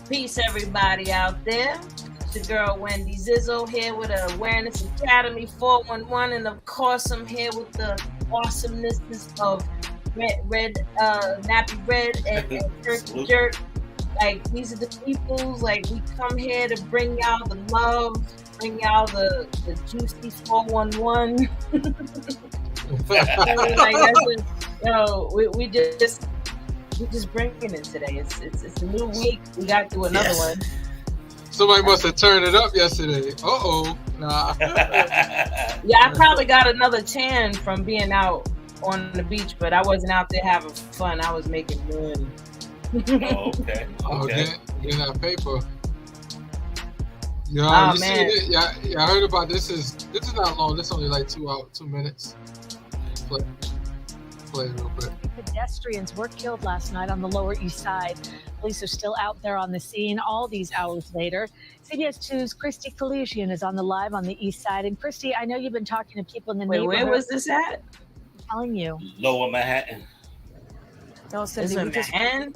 Peace, everybody out there. It's your girl Wendy Zizzo here with the Awareness Academy 411, and of course, I'm here with the awesomeness of Nappy Red and Turkey Jerk. Like, these are the peoples. Like, we come here to bring y'all the love, bring y'all the juicy 411. We just bringing it today. It's a new week. We got through another one. Somebody must have turned it up yesterday. Nah. Yeah, I probably got another tan from being out on the beach, but I wasn't out there having fun. I was making money. Okay. Getting that paper. Yo, you man. see it? Yeah, I heard about this. This is not long. This is only like 2 minutes. Play it real quick. Pedestrians were killed last night on the Lower East Side. Police are still out there on the scene all these hours later. CBS 2's Christy Kalishian is on the live on the East Side. And Christy, I know you've been talking to people in the neighborhood. Where was this at? I'm telling you. Lower Manhattan. No, Cindy, Manhattan?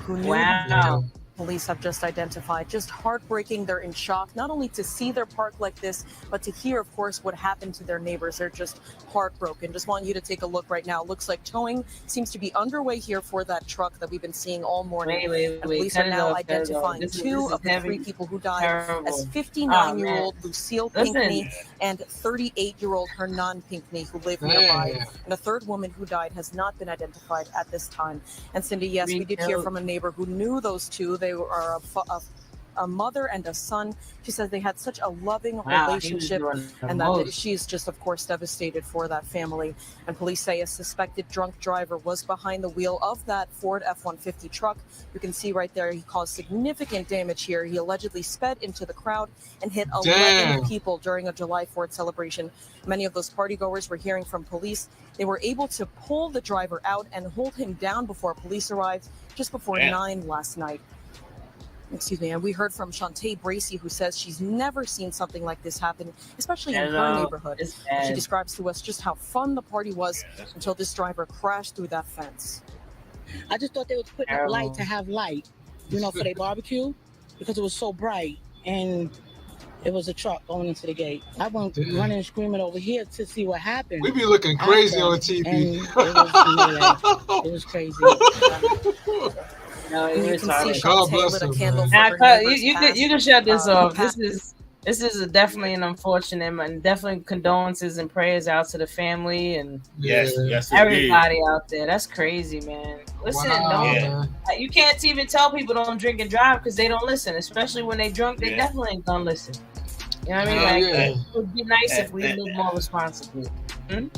Wow. Police have just identified. Just heartbreaking. They're in shock, not only to see their park like this, but to hear, of course, what happened to their neighbors. They're just heartbroken. Just want you to take a look right now. Looks like towing seems to be underway here for that truck that we've been seeing all morning. Wait. Police are now identifying two of the three people who died as 59-year-old Lucille Pinckney and 38-year-old Hernan Pinckney, who live nearby. And a third woman who died has not been identified at this time. And Cindy, yes, we did hear from a neighbor who knew those two. They are a mother and a son. She says they had such a loving relationship, and that she's just, of course, devastated for that family. And police say a suspected drunk driver was behind the wheel of that Ford F-150 truck. You can see right there, he caused significant damage here. He allegedly sped into the crowd and hit 11 people during a July 4th celebration. Many of those partygoers were hearing from police. They were able to pull the driver out and hold him down before police arrived just before 9 last night. Excuse me. And we heard from Shantae Bracey, who says she's never seen something like this happen, especially in her neighborhood. She describes to us just how fun the party was until this driver crashed through that fence. I just thought they was putting up light to have light, for their barbecue, because it was so bright, and it was a truck going into the gate. I went running and screaming over here to see what happened. We be looking crazy on TV. And it was crazy. No, you can see God Shantae bless lit a him, candle man. for her You can shut this off. This is definitely an unfortunate, and definitely condolences and prayers out to the family and yes, everybody out there. That's crazy, man. Listen, you can't even tell people don't drink and drive because they don't listen, especially when they drunk. They definitely ain't gonna listen. You know what I mean? It would be nice if we lived more responsibly.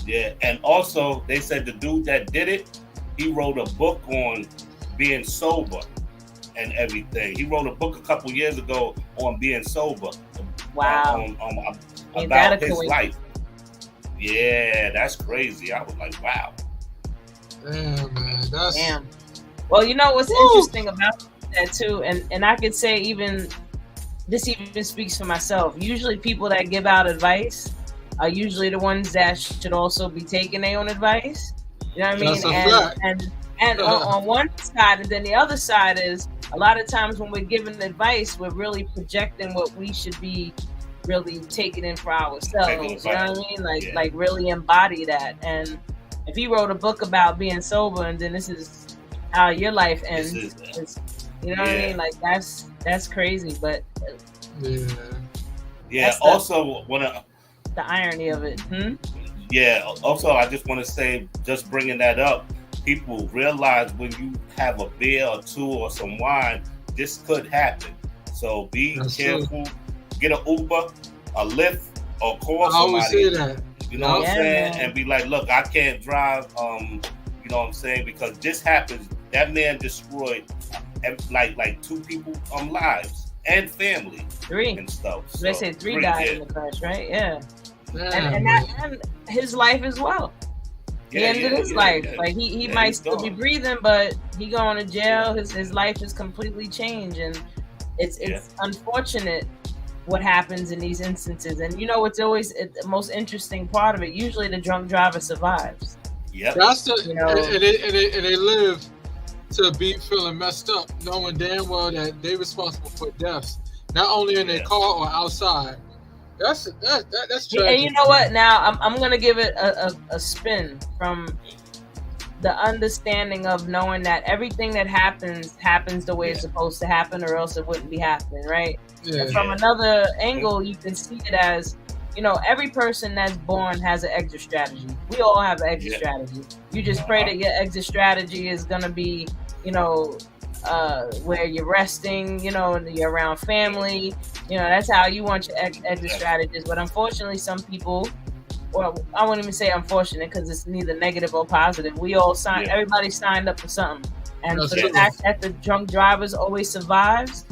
Yeah, and also they said the dude that did it, he wrote a book on being sober and everything. He wrote a book a couple years ago on being sober. Wow. About his life. Yeah, that's crazy. I was like, wow. Damn, man. Damn. Well, you know what's interesting about that too, and I could say this even speaks for myself. Usually people that give out advice are usually the ones that should also be taking their own advice. You know what I mean? And on one side, and then the other side is a lot of times when we're giving advice, we're really projecting what we should be really taking in for ourselves. You know what I mean? Like really embody that. And if he wrote a book about being sober, and then this is how your life ends, you know what I mean? Like that's crazy. But also the irony of it. Yeah. Also, I just want to say, just bringing that up. People realize when you have a beer or two or some wine, this could happen. So be careful. Get an Uber, a Lyft, or call somebody. I always say that. You know what I'm saying? And be like, look, I can't drive. You know what I'm saying? Because this happens. That man destroyed like 2 people lives and family. 3 and stuff. So, they say 3 died in the crash, right? Yeah. And his life as well. He ended his life. Like he might still be breathing, but he going to jail. His life is completely changed, and it's unfortunate what happens in these instances. And you know, it's always the most interesting part of it. Usually, the drunk driver survives. Yep. That's and they live to be feeling messed up, knowing damn well that they're responsible for deaths, not only in their car or outside. That's tragic. And you know what? Now I'm gonna give it a spin from the understanding of knowing that everything that happens the way it's supposed to happen, or else it wouldn't be happening, right? Yeah. And from another angle, you can see it as, every person that's born has an exit strategy. We all have an exit strategy. You just pray that your exit strategy is gonna be, where you're resting, you're around family. That's how you want your exit strategies. But unfortunately, some people, well, I won't even say unfortunate because it's neither negative or positive. We all everybody signed up for something. And for the fact that the drunk drivers always survives,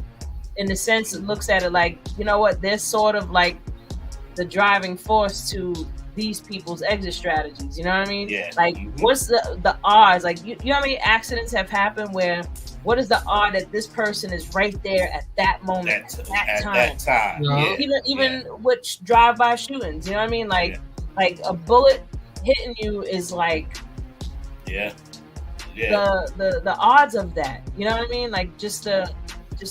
in the sense it looks at it like, you know what, they're sort of like the driving force to these people's exit strategies. You know what I mean? Yeah. Like, what's the odds? Like, you know how many accidents have happened where, what is the odd that this person is right there at that moment, at that time? Yeah. Even with drive-by shootings, you know what I mean? Like a bullet hitting you is like the odds of that. You know what I mean? Like just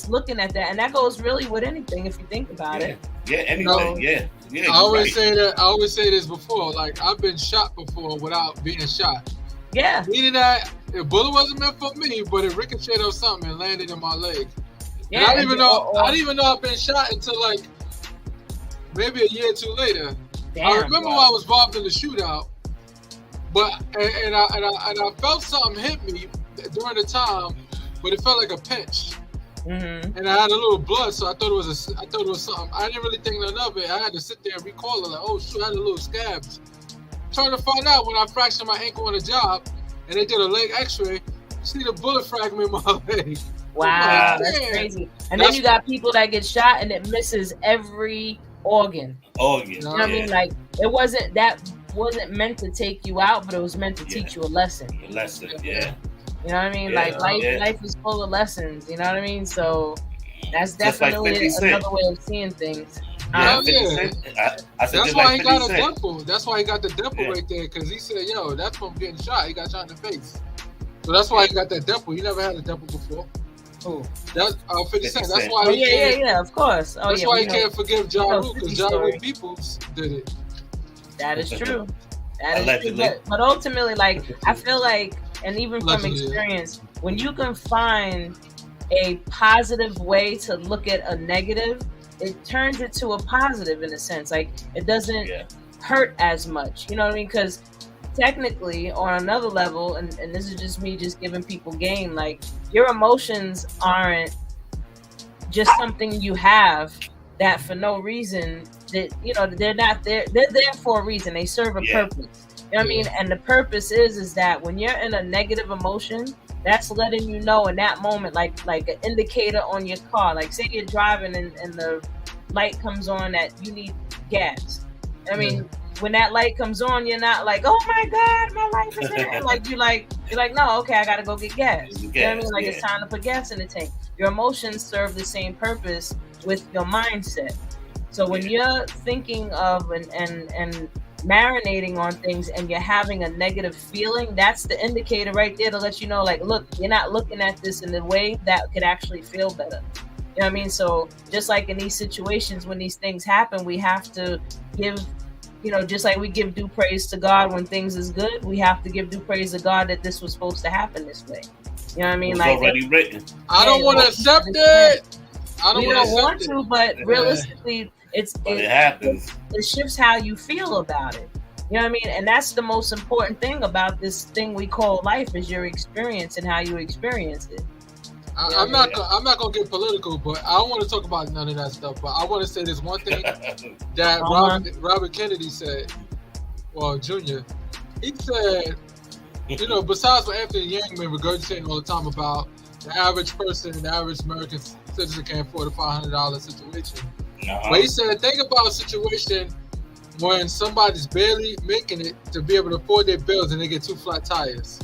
looking at that, and that goes really with anything if you think about it. Yeah, anything. Yeah. I always say that. I always say this before. Like, I've been shot before without being shot. Yeah. Meaning that the bullet wasn't meant for me, but it ricocheted or something and landed in my leg. Yeah. And I didn't even know I've been shot until like maybe a year or two later. Damn, I remember when I was involved in the shootout, but and I felt something hit me during the time, but it felt like a pinch. Mm-hmm. And I had a little blood, so I thought it was something. I didn't really think nothing of it. I had to sit there and recall it, like, oh shoot, I had a little scabs. Trying to find out when I fractured my ankle on a job, and they did a leg X-ray. See the bullet fragment in my leg. Wow, that's crazy. And then you got people that get shot and it misses every organ. You know what I mean? Like, it wasn't meant to take you out, but it was meant to teach you a lesson. You know what I mean? Like, life is full of lessons, you know what I mean? So that's definitely another way of seeing things. That's why he got a dimple. That's why he got the dimple right there, because he said, yo, that's from getting shot. He got shot in the face. So that's why he got that dimple. He never had a dimple before. Oh, that's 50 Cent. That's why of course. That's why he can't forgive Ja Rule, because Ja Rule Peoples did it. That is true. That is true. But ultimately, like, I feel like, and even from experience, when you can find a positive way to look at a negative, it turns it to a positive in a sense. Like, it doesn't hurt as much. You know what I mean? Because technically, on another level, and this is just me just giving people game, like, your emotions aren't just something you have that for no reason, that, they're not there. They're there for a reason. They serve a purpose. You know what I mean? And the purpose is that when you're in a negative emotion, that's letting you know in that moment, like an indicator on your car. Like, say you're driving and the light comes on that you need gas. I mean, when that light comes on, you're not like, oh my God, my life is in. Like, you're like, no, okay, I gotta go get gas. You know what I mean? Like, it's time to put gas in the tank. Your emotions serve the same purpose with your mindset. So when you're thinking of and marinating on things and you're having a negative feeling, that's the indicator right there to let you know, like, look, you're not looking at this in the way that could actually feel better. You know what I mean? So just like in these situations, when these things happen, we have to give, just like we give due praise to God when things is good, we have to give due praise to God that this was supposed to happen this way. You know what I mean? It's like, already written. I don't want to accept it. We don't want to, but realistically, it happens. It shifts how you feel about it. You know what I mean? And that's the most important thing about this thing we call life, is your experience and how you experience it. I'm not gonna get political, but I don't want to talk about none of that stuff. But I want to say this one thing that Robert Kennedy said, well, Jr. He said, besides what Anthony Yang been regurgitating all the time about the average person, the average American citizen can't afford a $500 situation. But he said, think about a situation when somebody's barely making it to be able to afford their bills and they get 2 flat tires.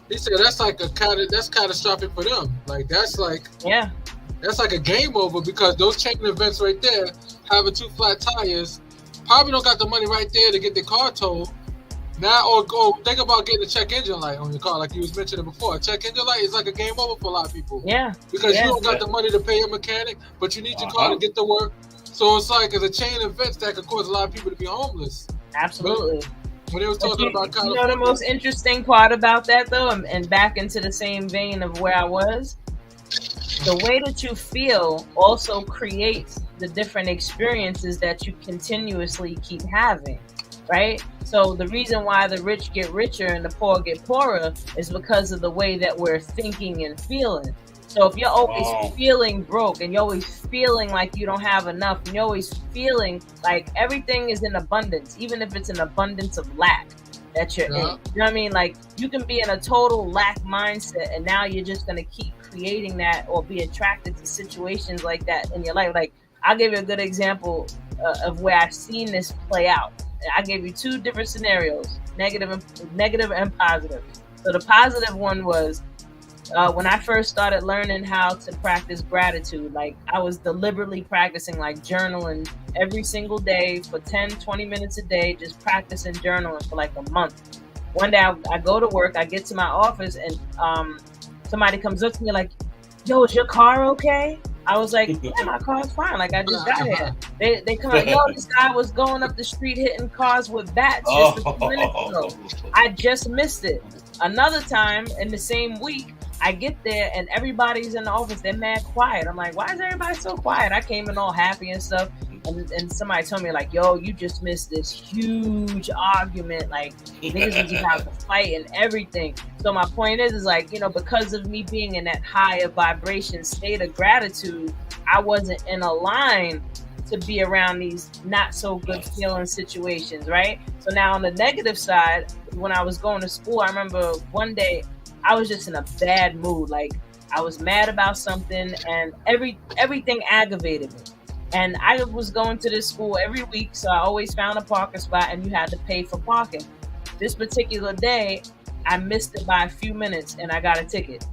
He said that's that's catastrophic for them. Like, that's like a game over, because those chain events right there, having 2 flat tires, probably don't got the money right there to get their car towed. Now, or think about getting a check engine light on your car, like you was mentioning before. A check engine light is like a game over for a lot of people. Yeah. Because you don't got the money to pay a mechanic, but you need your car to get to work. So it's like it's a chain of events that could cause a lot of people to be homeless. Absolutely. When they was talking about California. You know the most interesting part about that though, and back into the same vein of where I was, the way that you feel also creates the different experiences that you continuously keep having. Right? So the reason why the rich get richer and the poor get poorer is because of the way that we're thinking and feeling. So if you're always feeling broke and you're always feeling like you don't have enough, and you're always feeling like everything is in abundance, even if it's an abundance of lack that you're in. You know what I mean? Like you can be in a total lack mindset and now you're just going to keep creating that or be attracted to situations like that in your life. Like I'll give you a good example of where I've seen this play out. I gave you two different scenarios, negative and positive. So the positive one was when I first started learning how to practice gratitude. Like I was deliberately practicing like journaling every single day for 10, 20 minutes a day, just practicing journaling for like a month. One day I go to work, I get to my office and somebody comes up to me like, yo, is your car okay? I was like, yeah, my car's fine. Like I just got here. They come like, yo, this guy was going up the street hitting cars with bats just a few minutes ago. I just missed it. Another time in the same week, I get there and everybody's in the office. They're mad quiet. I'm like, why is everybody so quiet? I came in all happy and stuff. And somebody told me like, yo, you just missed this huge argument. Like niggas was about to fight and everything. So my point is like, you know, because of me being in that higher vibration state of gratitude, I wasn't in a line to be around these not so good feeling situations, right? So now on the negative side, when I was going to school, I remember one day I was just in a bad mood. Like I was mad about something and everything aggravated me. And I was going to this school every week, so I always found a parking spot and you had to pay for parking. This particular day, I missed it by a few minutes and I got a ticket.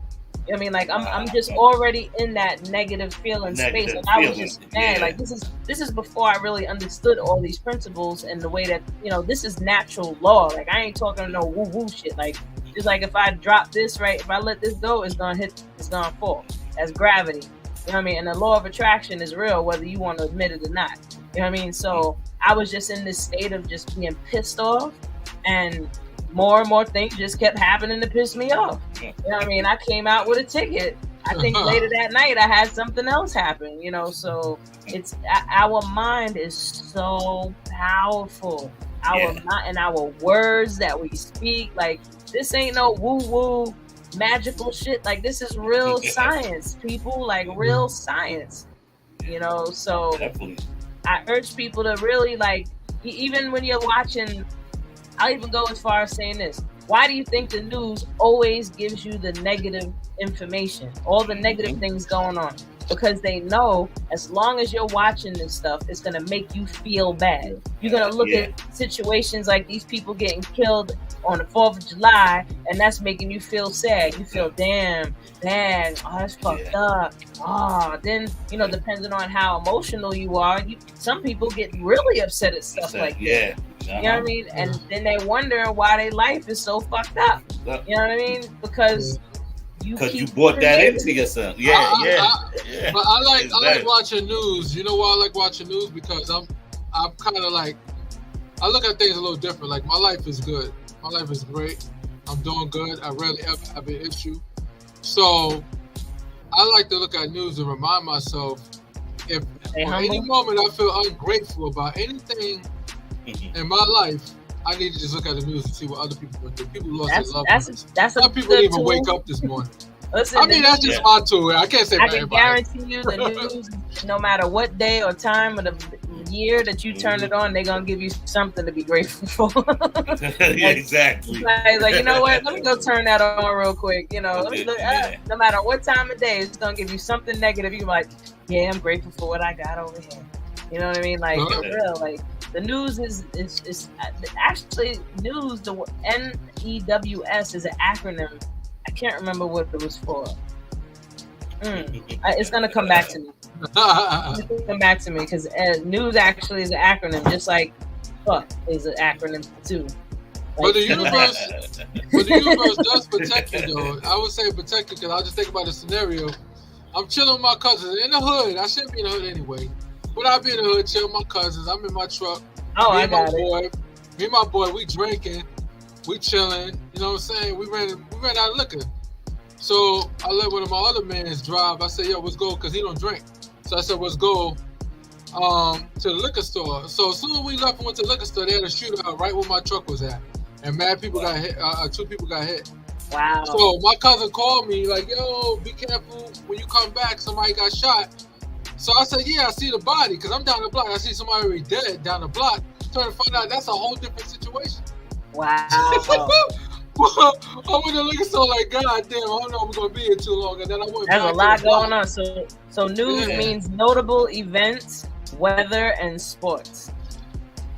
You know what I mean? Like I'm just already in that negative feeling space. And I was just mad. Like this is before I really understood all these principles and the way that, you know, this is natural law. Like I ain't talking no woo-woo shit. Like just like if I drop this, right, if I let this go, it's gonna fall. That's gravity. You know what I mean? And the law of attraction is real, whether you want to admit it or not. You know what I mean? So I was just in this state of just being pissed off, and more things just kept happening to piss me off. You know what I mean? I came out with a ticket. I think later that night I had something else happen, you know? So it's our mind is so powerful. Our mind and our words that we speak, like this ain't no woo-woo magical shit. Like this is real science, people, like real science, you know? So I urge people to really like, even when you're watching, I'll even go as far as saying this. Why do you think the news always gives you the negative information, all the negative things going on? Because they know as long as you're watching this stuff, it's going to make you feel bad. You're going to look at situations like these people getting killed on the 4th of July, and that's making you feel sad. You feel damn bad. Oh, that's fucked up. Oh, then, you know, depending on how emotional you are, some people get really upset at stuff like that. You know what I mean? And then they wonder why their life is so fucked up. You know what I mean? Because you brought that into yourself. But I like watching news. You know why I like watching news? Because I'm kind of like, I look at things a little different. Like my life is good. My life is great. I'm doing good. I rarely ever have an issue. So I like to look at news and remind myself if at any moment I feel ungrateful about anything in my life, I need to just look at the news and see what other people do. People lost their loved ones. Some people didn't even wake up this morning. Listen, I mean, that's just my tool. I can't say I can guarantee you the news, no matter what day or time of the year that you turn it on, they're going to give you something to be grateful for. Exactly. Like, you know what? Let me go turn that on real quick. You know, no matter what time of day, it's going to give you something negative. You're like, yeah, I'm grateful for what I got over here. You know what I mean? Like, for real, like, the news is actually news. The NEWS is an acronym. I can't remember what it was for. It's gonna come back to me. It's gonna come back to me because news actually is an acronym, just like fuck is an acronym too. But the universe does protect you, though. I would say protect you because I just think about the scenario. I'm chilling with my cousins in the hood. I shouldn't be in the hood anyway. But I'll be in the hood, chilling with my cousins. I'm in my truck. Me and my boy, we drinking. We chilling. You know what I'm saying? We ran out of liquor. So I let one of my other mans drive. I said, yo, let's go, because he don't drink. So I said, let's go to the liquor store. So as soon as we left and went to the liquor store, they had a shootout right where my truck was at. And mad people got hit. 2 people got hit. Wow. So my cousin called me like, yo, be careful when you come back. Somebody got shot. So I said, yeah, I see the body because I'm down the block. I see somebody already dead down the block. Trying to find out that's a whole different situation. Wow. I went to the liquor store like, God damn, I don't know if we're going to be here too long. And then I went There's back a lot to the block. going on. So news means notable events, weather, and sports.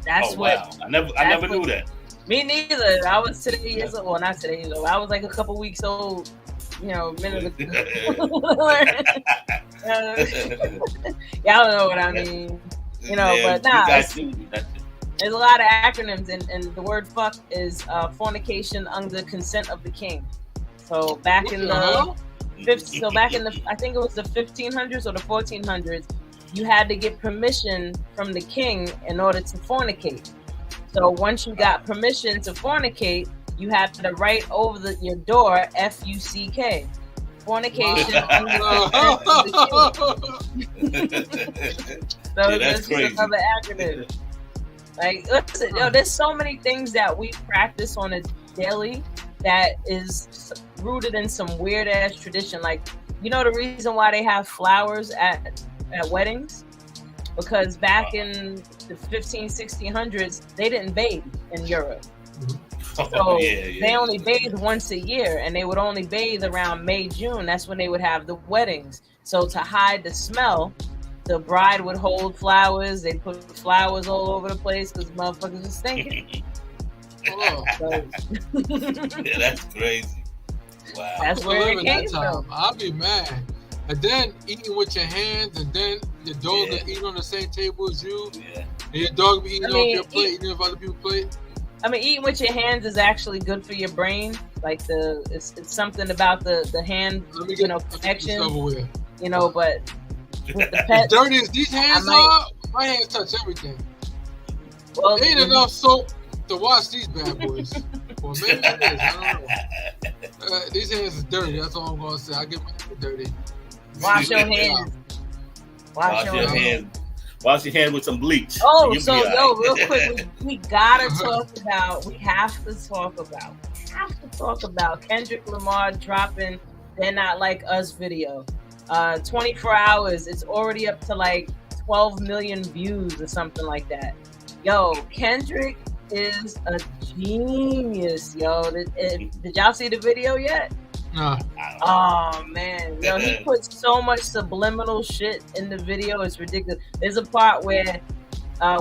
That's wow. I never knew that. Me neither. I was today years old. Well, not today. I was like a couple weeks old. You know, a minute ago. Y'all know what I mean. You know, but nah. There's a lot of acronyms, and the word "fuck" is fornication under consent of the king. So back in the I think it was the 1500s or the 1400s, you had to get permission from the king in order to fornicate. So once you got permission to fornicate, you had to write over your door "F-U-C-K." Fornication. Wow. So that's crazy. Another acronym. Like, listen, there's so many things that we practice on a daily that is rooted in some weird ass tradition. Like, you know, the reason why they have flowers at weddings? Because back in the 1600s, they didn't bathe in Europe. So they only bathed once a year, and they would only bathe around May, June. That's when they would have the weddings. So to hide the smell, the bride would hold flowers. They put flowers all over the place because motherfuckers are stinking. Yeah, that's crazy. Wow. That's where it came from. I'll be mad. And then eating with your hands, and then your dog will eat on the same table as you. Yeah. And your dog be eating off your plate, eating off other people's plate. I mean, eating with your hands is actually good for your brain. Like it's something about the hand, connection. You know, but with the pet, as dirty as these hands are, my hands touch everything. Well, ain't enough soap to wash these bad boys. Well, maybe it is. I don't know. These hands is dirty. That's all I'm gonna say. I get my hands dirty. Wash your hands. Wash your hands. Wash your hands with some bleach. Oh, so real quick, we gotta talk about. We have to talk about Kendrick Lamar dropping "They're Not Like Us" video. 24 hours. It's already up to like 12 million views or something like that. Yo, Kendrick is a genius. Yo, did y'all see the video yet? No. Oh man, yo, he puts so much subliminal shit in the video. It's ridiculous. There's a part where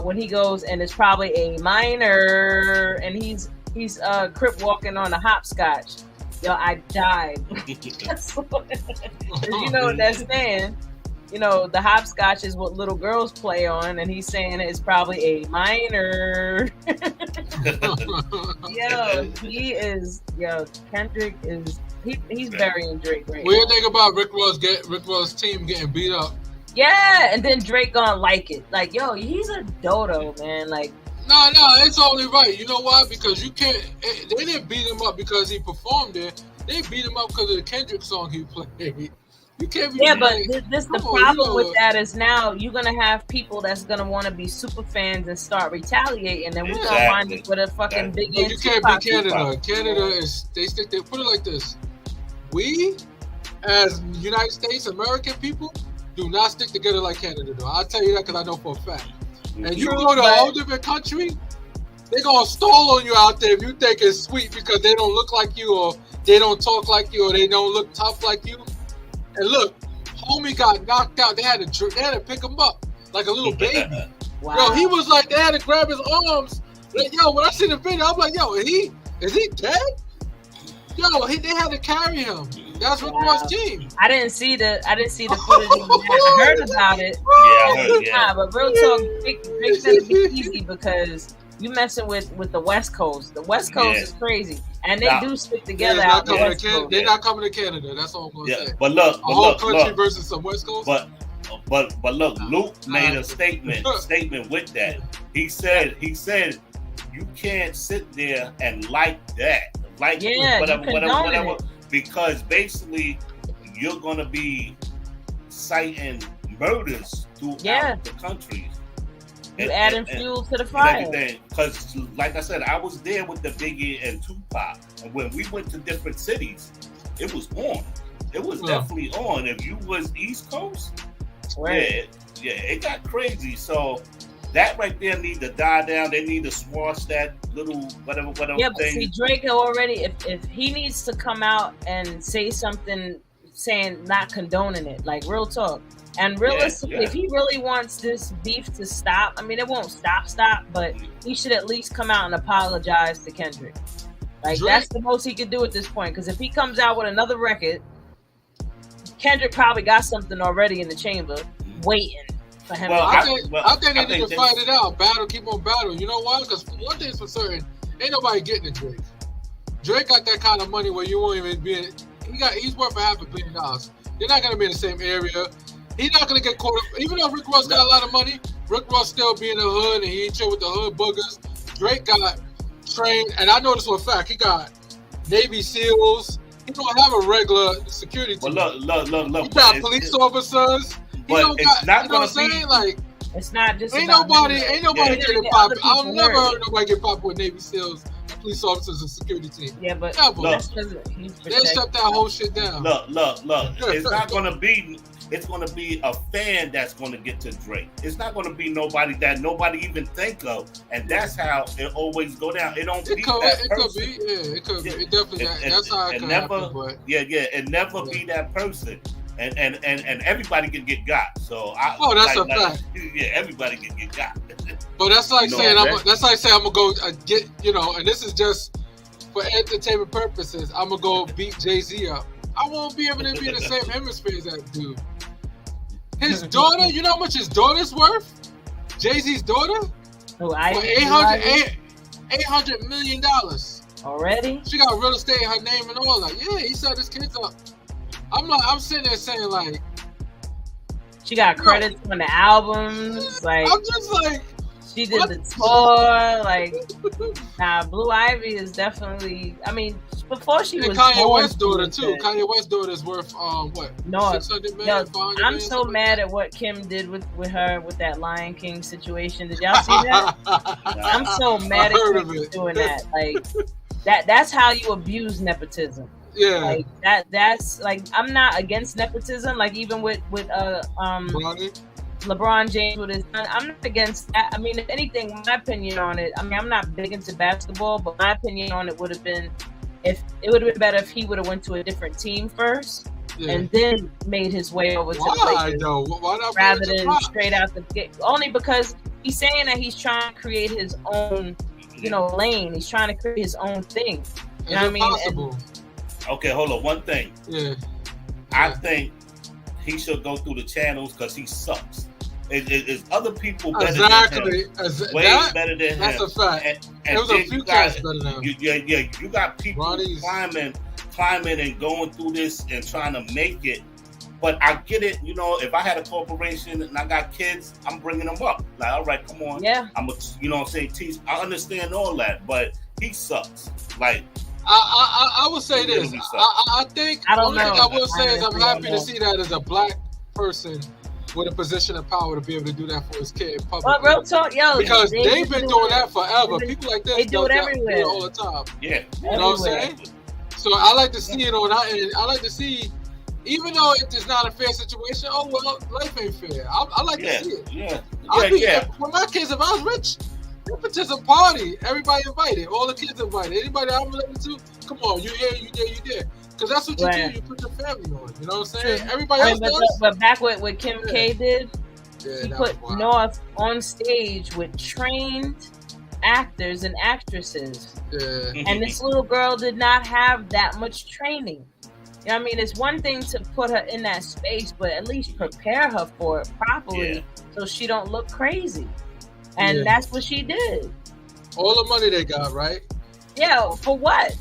when he goes and it's probably a minor and he's crip walking on a hopscotch. Yo, I died. You know what that's saying? You know, the hopscotch is what little girls play on, and he's saying it's probably a minor. Kendrick is he's burying Drake right now. What do you think about Rick Ross' team getting beat up? Yeah, and then Drake gonna like it. Like, yo, he's a dodo, man. Like, no, it's only right. You know why? Because you can't. They didn't beat him up because he performed there. They beat him up because of the Kendrick song he played. You can't be. Yeah, but the problem with that is now you're gonna have people that's gonna want to be super fans and start retaliating, and we're gonna wind up with a fucking big. But you can't be Canada. Canada is they put it like this. We, as United States American people, do not stick together like Canada do. I'll tell you that because I know for a fact. And you go to a whole different country, they're gonna stall on you out there if you think it's sweet because they don't look like you, or they don't talk like you, or they don't look tough like you. And look, homie got knocked out. They had to pick him up like a little baby. Wow. Yo, he was like, they had to grab his arms. Like, yo, when I see the video, I'm like, yo, is he dead? Yo, they had to carry him. That's Rick Ross' team. I didn't see the footage. I heard about it. Yeah, but real talk, Drake said it'd be easy because you messing with the West Coast. The West Coast is crazy, and they do stick together they're out there. They're not coming to Canada. That's all I'm gonna say. But look, a whole country versus some West Coast. But look, Luke made a statement with that. He said you can't sit there and like that, whatever, because basically you're gonna be citing murders throughout the country. You adding fuel to the fire. Because, like I said, I was there with the Biggie and Tupac, and when we went to different cities, it was on. It was definitely on. If you was East Coast, it got crazy. So that right there need to die down. They need to squash that little whatever Yeah, but see, Drake already, if he needs to come out and say something saying not condoning it, like real talk. And realistically, if he really wants this beef to stop, I mean, it won't stop, but he should at least come out and apologize to Kendrick. Like, that's the most he could do at this point. Because if he comes out with another record, Kendrick probably got something already in the chamber waiting for him. I think they need to fight it out. Keep on battling. You know why? Because one thing's for certain, ain't nobody getting it, Drake. Drake got that kind of money where you won't even be in it. He's worth $500 million. They're not going to be in the same area. He's not going to get caught up. Even though Rick Ross got a lot of money, Rick Ross still be in the hood and he ain't chill with the hood boogers. Drake got trained, and I know this for a fact, he got Navy SEALs. He don't have a regular security team. But look. He got police officers. But it's not going to be like, it's not just ain't nobody getting popped. I've never heard nobody get popped with Navy SEAls, police officers, and security team. Yeah, but that's they shut that whole shit down. Look. It's not going to be. It's going to be a fan that's going to get to Drake. It's not going to be nobody that nobody even think of, and that's how it always go down. It don't be that person. It could be. It definitely. That's how it could happen. But it never be that person. And everybody can get got. So that's a fact. Yeah, everybody can get got. But that's like saying I'm gonna go get, and this is just for entertainment purposes. I'm gonna go beat Jay-Z up. I won't be able to be in the same hemisphere as that dude. His daughter, you know how much his daughter's worth? Jay-Z's daughter? Oh, $800 million. Already? She got real estate in her name and all that. Yeah, he set his kids up. I'm sitting there saying, like, she got credits on the albums. Like, I'm just like, she did the tour. Like, Blue Ivy is definitely. I mean, before she was Kanye West's daughter too. Kanye West's daughter is worth what? No, 600 million. I'm so mad at what Kim did with her with that Lion King situation. Did y'all see that? I'm so mad at Kim doing that. Like that's how you abuse nepotism. Yeah, like that's like, I'm not against nepotism. Like even with LeBron James with his son, I'm not against that. I mean, if anything, my opinion on it, I mean, I'm not big into basketball, but my opinion on it would have been, if it would have been better if he would have went to a different team first and then made his way over to the Lakers, rather than straight out the gate. Only because he's saying that he's trying to create his own, lane. He's trying to create his own thing. You know what I mean? Okay, hold on. One thing. Yeah. I think he should go through the channels because he sucks. It's other people better than him. Way better than him. That's a fact. And there was a few cats better than him. You got people climbing and going through this and trying to make it. But I get it. If I had a corporation and I got kids, I'm bringing them up. Like, all right, come on. Yeah. I'm teach. I understand all that, but he sucks. Like, I would say this. I think the only thing I will say is I'm happy to see that as a black person with a position of power to be able to do that for his kid in public. But real talk, because they've been doing that forever. People like this they do it everywhere all the time. Yeah, you know what I'm saying? So I like to see it on that end. I like to see, even though it's not a fair situation. Oh well, life ain't fair. I like to see it. Yeah. For my kids, if I was rich, nepotism party, everybody invited, all the kids invited, anybody I'm related to, come on, you here, you there, you there. Because that's what you do, you put your family on, you know what I'm saying? Everybody else does. But back what Kim K did, he put North on stage with trained actors and actresses. Yeah. And this little girl did not have that much training. You know what I mean? It's one thing to put her in that space, but at least prepare her for it properly so she don't look crazy. And that's what she did. All the money they got, right? Yeah, for what?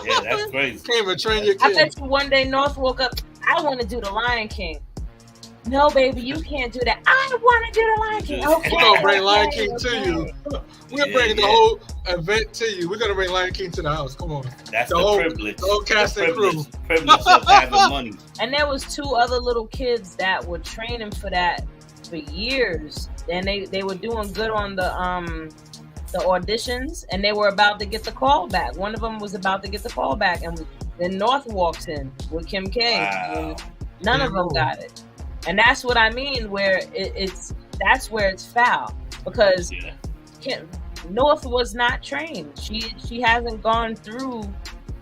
Yeah, that's crazy. Can't even train your I kid. bet you one day North woke up, I want to do the Lion King. No, baby, you can't do that. I want to do the Lion King. Okay. We're going to bring Lion King to you. We're bringing the whole event to you. We're going to bring Lion King to the house. Come on. That's the whole privilege. The whole cast and crew. Privilege of having money. And there was 2 other little kids that were training for that for years. And they were doing good on the auditions, and they were about to get the call back. One of them was about to get the call back, and then North walks in with Kim K. Wow. None of them got it. And that's what I mean, where that's where it's foul, because North was not trained. She hasn't gone through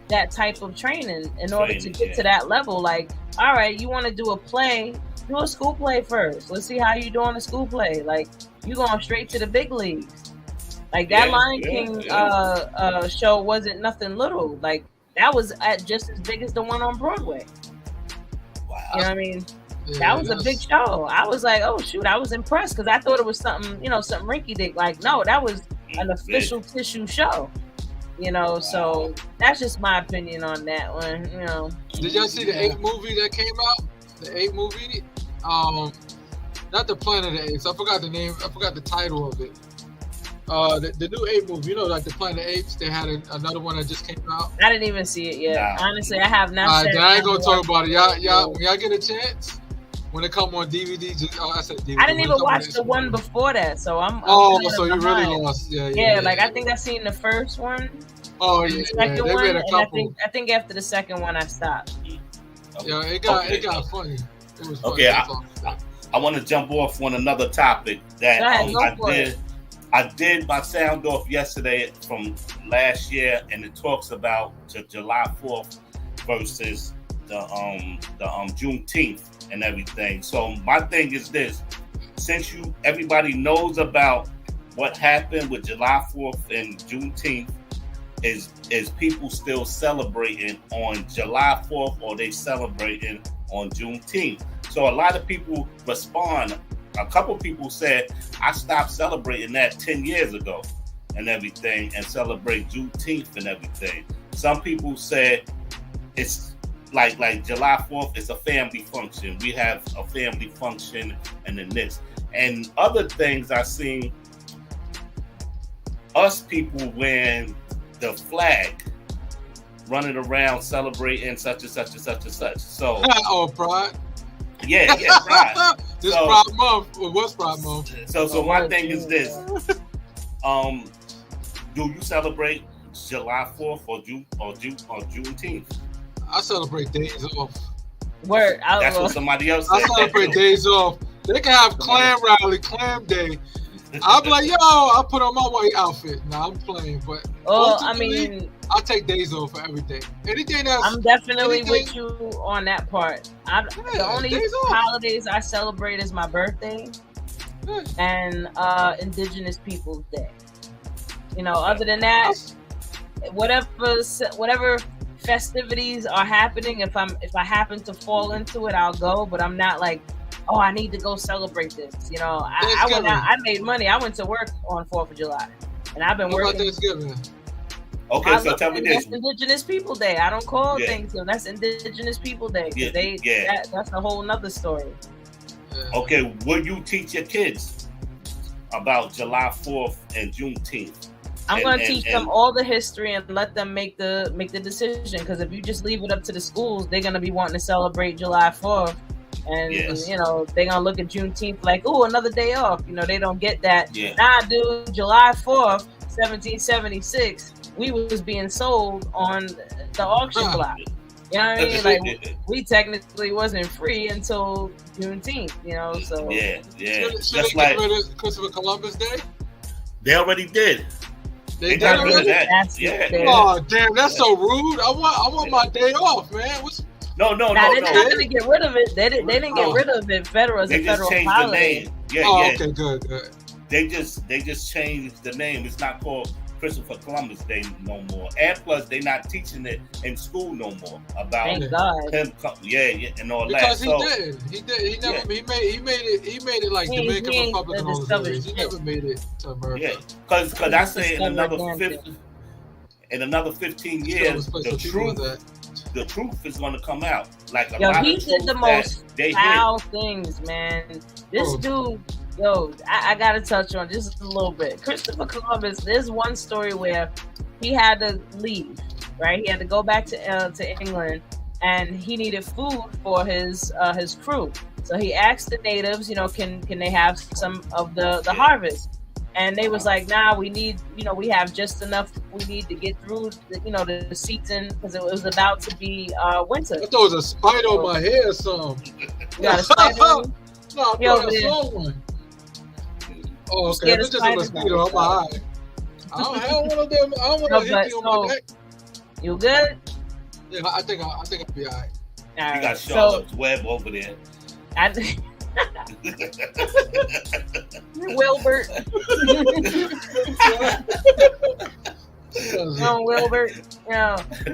that type of training in order to get to that level. Like, all right, you want to do a play, do a school play first. Let's see how you do on a school play. Like, you going straight to the big leagues. Like that Lion King show wasn't nothing little. Like that was just as big as the one on Broadway. Wow. You know what I mean? That was a big show. I was like, oh shoot, I was impressed because I thought it was something, something rinky dink. Like, no, that was an official tissue show. So that's just my opinion on that one. Did y'all see the 8 movie that came out? The 8 movie? Not the Planet of the Apes. I forgot the name. I forgot the title of it. The new 8 movie, like the Planet of the Apes, they had another one that just came out. I didn't even see it yet. Nah. Honestly, I have not. I ain't gonna talk about it. Y'all, when y'all get a chance, when it come on DVD, I said DVD. I didn't even watch the one before that, so I'm so you really lost. Yeah. Like I think I seen the first one. Oh yeah, they made a couple. I think after the second one, I stopped. Yeah, it got funny. It was funny. Okay, I want to jump off on another topic that I did my sound off yesterday from last year, and it talks about July 4th versus the Juneteenth and everything. So my thing is this: since everybody knows about what happened with July 4th and Juneteenth, is people still celebrating on July 4th, or they celebrating on Juneteenth? So a lot of people respond. A couple people said, I stopped celebrating that 10 years ago and everything, and celebrate Juneteenth and everything. Some people said it's like July 4th is a family function. We have a family function and then this. And other things I seen us people wearing the flag, running around celebrating such and such and such and such. So Pride. Yeah, Pride. This Pride Month. What's Pride Month? So my thing is this. Do you celebrate July 4th or Juneteenth? I celebrate days off. Word. That's what somebody else said. I celebrate days off. They can have clam rally, clam day. I'll be like, I'll put on my white outfit. Nah, I'm playing, but I take days off for everything. Anything else? I'm definitely with you on that part. The only holidays I celebrate is my birthday and Indigenous Peoples Day. Other than that, whatever festivities are happening, if I happen to fall into it, I'll go. But I'm not like, oh, I need to go celebrate this. I went out, I made money. I went to work on 4th of July, and I've been working. About Thanksgiving? Okay, so tell me this. That's Indigenous People Day. I don't call Thanksgiving. That's Indigenous People Day. That's a whole nother story. Okay, will you teach your kids about July 4th and Juneteenth? I'm going to teach them all the history and let them make the decision. Because if you just leave it up to the schools, they're going to be wanting to celebrate July 4th. And, they're going to look at Juneteenth like, oh, another day off. They don't get that. Yeah. Nah, dude, July 4th, 1776, we was being sold on the auction block. You know what I mean? Like, we technically wasn't free until Juneteenth, so. Yeah. Should they get rid of Christopher Columbus Day? They already did. They got rid of that? Yeah. Oh, damn, that's so rude. I want my day off, man. No. They're not gonna get rid of it. They didn't get rid of it. Federal as a federal holiday. The name. Yeah. Okay, good. They just changed the name. It's not called Christopher Columbus Day no more, and plus they're not teaching it in school no more about Thank God. him. And all because that. He never he made it like Dominican Republic and all those. He never made it to America. Yeah, because I say in another 15 years, the truth is going to come out. Like he did the most foul things, man. This dude. Yo, I gotta touch on just a little bit. Christopher Columbus, there's one story where he had to leave, right? He had to go back to England, and he needed food for his crew. So he asked the natives, can they have some of the harvest? And they was like, nah, we need, we have just enough we need to get through the season, because it was about to be winter. I thought it was a spider on my head or something. You got a spider? No, I saw one. Oh, okay. It's just a mosquito on my eye. I don't want them. I don't want to hit you on my neck. You good? Yeah, I think I'll be all right. You got Charlotte's Web over there. Wilbert. Wilbert.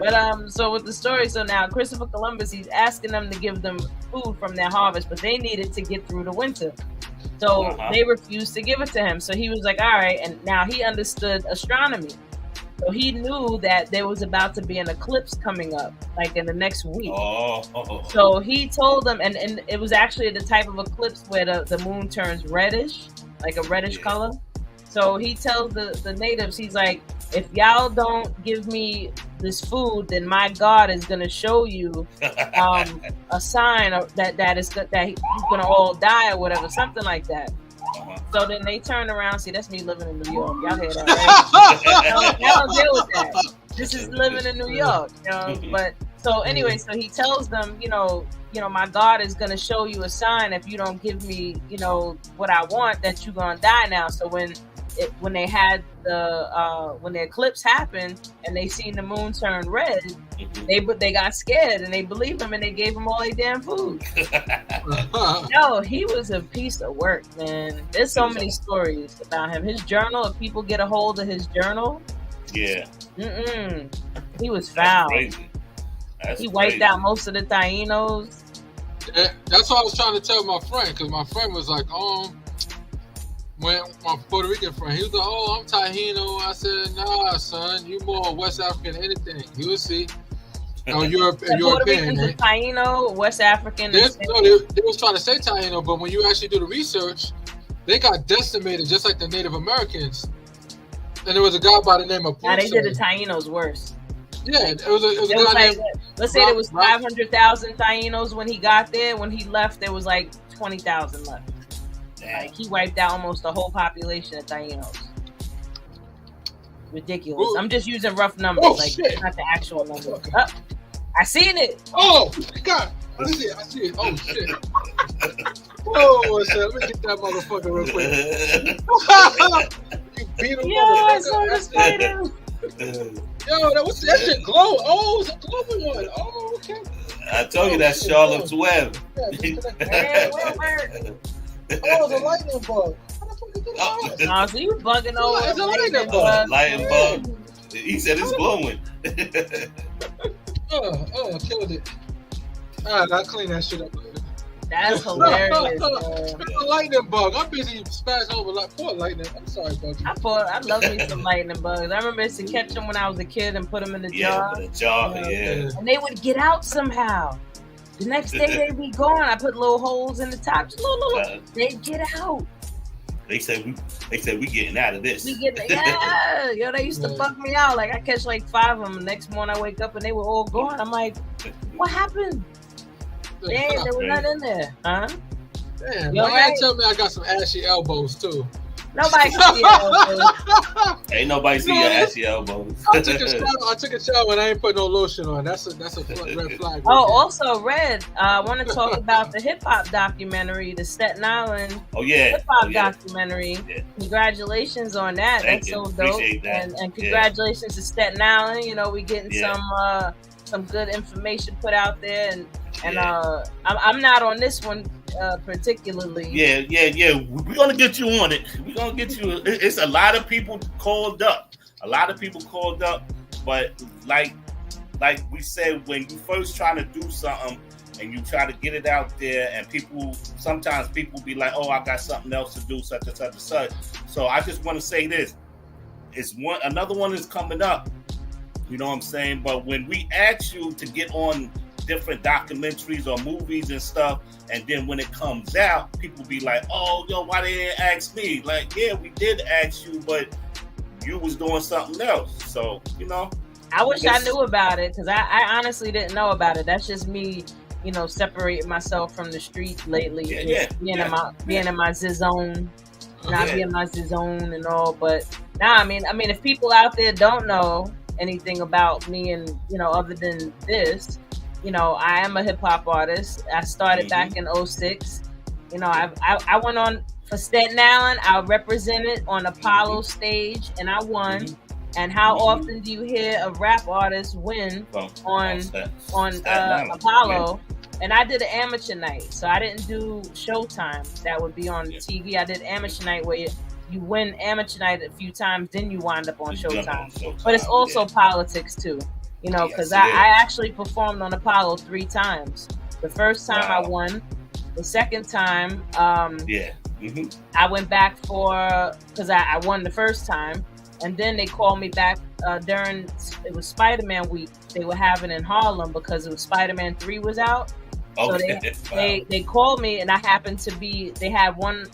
But so with the story, so now Christopher Columbus, he's asking them to give them food from their harvest, but they needed to get through the winter. So they refused to give it to him. So he was like, all right. And now he understood astronomy. So he knew that there was about to be an eclipse coming up, like in the next week. So he told them, and it was actually the type of eclipse where the moon turns reddish, like a reddish color. So he tells the natives, he's like, if y'all don't give me this food, then my God is going to show you a sign that he's going to all die or whatever, something like that. So then they turn around. See, that's me living in New York. Y'all hear that, right? Y'all don't deal with that. This is living in New York. But so anyway, so he tells them, my God is going to show you a sign if you don't give me, what I want, that you're going to die now. So when they had when the eclipse happened and they seen the moon turn red, they got scared and they believed him and they gave him all their damn food. Yo, he was a piece of work, man. There's so many stories about him. His journal, if people get a hold of his journal, he was foul. He wiped out most of the Tainos. Yeah, that's what I was trying to tell my friend, because my friend was like, when my Puerto Rican friend, he was like, I'm Taino. I said, nah, son, you more West African than anything. You will see. European. Puerto Ricans are Taino, West African. They was trying to say Taino, but when you actually do the research, they got decimated just like the Native Americans. And there was a guy by the name of Pusa. Now they did the Tainos worse. Yeah, it was a guy named... Let's say there was 500,000 Tainos when he got there. When he left, there was like 20,000 left. Like he wiped out almost the whole population of Tainos. Ridiculous. Ooh. I'm just using rough numbers, not the actual numbers. I seen it. Oh God! I see it. Oh shit! Oh shit! Let me get that motherfucker real quick. You beat him, I saw the spider. Yo, what's that shit glow? Oh, it's a glowing one. Oh, okay. I told you that's Charlotte's Web. Oh, it's a lightning bug. So you bugging over. It's a lightning bug. Lightning bug. He said it's glowing. Killed it. All right, I'll clean that shit up later. That's hilarious. It's a lightning bug. I'm busy smashing over poor lightning. I'm sorry, Bugsy. I love me some lightning bugs. I remember used to catch them when I was a kid and put them in the jar. Yeah, in the jar, And they would get out somehow. The next day they'd be gone. I put little holes in the top. They'd get out. They said we getting out of this. Yo, they used to fuck me out. Like I catch like 5 of them. The next morning I wake up and they were all gone. I'm like, what happened? Damn, there was nothing in there, huh? Damn, my man tell me I got some ashy elbows too. Nobody see your elbows. Ain't nobody see your ashy elbows. I took a shower and I ain't put no lotion on. That's a red flag. Also, Red, I want to talk about the hip hop documentary, the Staten Island hip hop documentary. Yeah. Congratulations on that. That's so dope. Appreciate that. And congratulations to Staten Island. We getting some good information put out there, and I'm not on this one particularly. Yeah. We're gonna get you on it. We're gonna get you. It's a lot of people called up. A lot of people called up, but like we said, when you first trying to do something and you try to get it out there, and sometimes people be like, oh, I got something else to do, such and such and such. So I just want to say this. Another one is coming up. You know what I'm saying? But when we ask you to get on different documentaries or movies and stuff, and then when it comes out, people be like, oh, yo, why they didn't ask me? Like, yeah, we did ask you, but you was doing something else. So, you know. I wish I knew about it, because I honestly didn't know about it. That's just me, you know, separating myself from the street lately. Being in my zone. Not being in my zone and all. But I mean, if people out there don't know anything about me, and you know, other than this, you know, I am a hip hop artist. I started back in 2006. You know, I went on for Staten Island. I represented on Apollo stage, and I won. And how often do you hear a rap artist win on Apollo? And I did an amateur night, so I didn't do Showtime. That would be on TV. I did amateur night where you win amateur night a few times, then you wind up on Showtime. But it's also politics too, you know, because I actually performed on Apollo 3 times. The first time I won. The second time, I went back because I won the first time. And then they called me back during, it was Spider-Man week. They were having in Harlem because it was Spider-Man 3 was out. So they called me, and I happened to be, they had one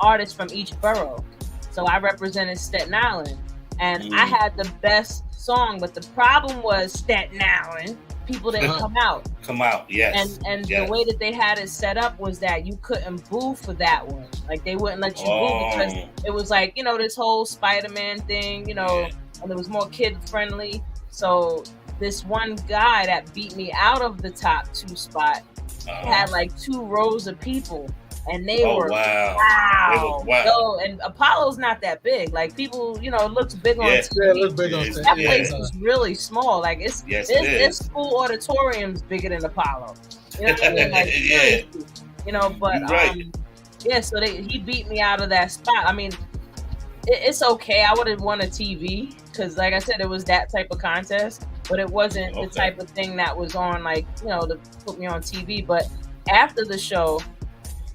artist from each borough. So I represented Staten Island. And I had the best song, but the problem was Staten Island. People didn't come out. Yes. And the way that they had it set up was that you couldn't boo for that one. Like, they wouldn't let you boo because it was like, you know, this whole Spider-Man thing, you know, and it was more kid friendly. So this one guy that beat me out of the top 2 spot had like 2 rows of people. And they were wow. So, and Apollo's not that big. Like, people, you know, it looks big on TV. Yeah, it looks big on TV. That place is really small. Like, this school auditorium's bigger than Apollo. You know what I mean? Like, you know, but so he beat me out of that spot. I mean, it's okay. I would have won a TV because, like I said, it was that type of contest, but it wasn't the type of thing that was on, like, you know, to put me on TV. But after the show,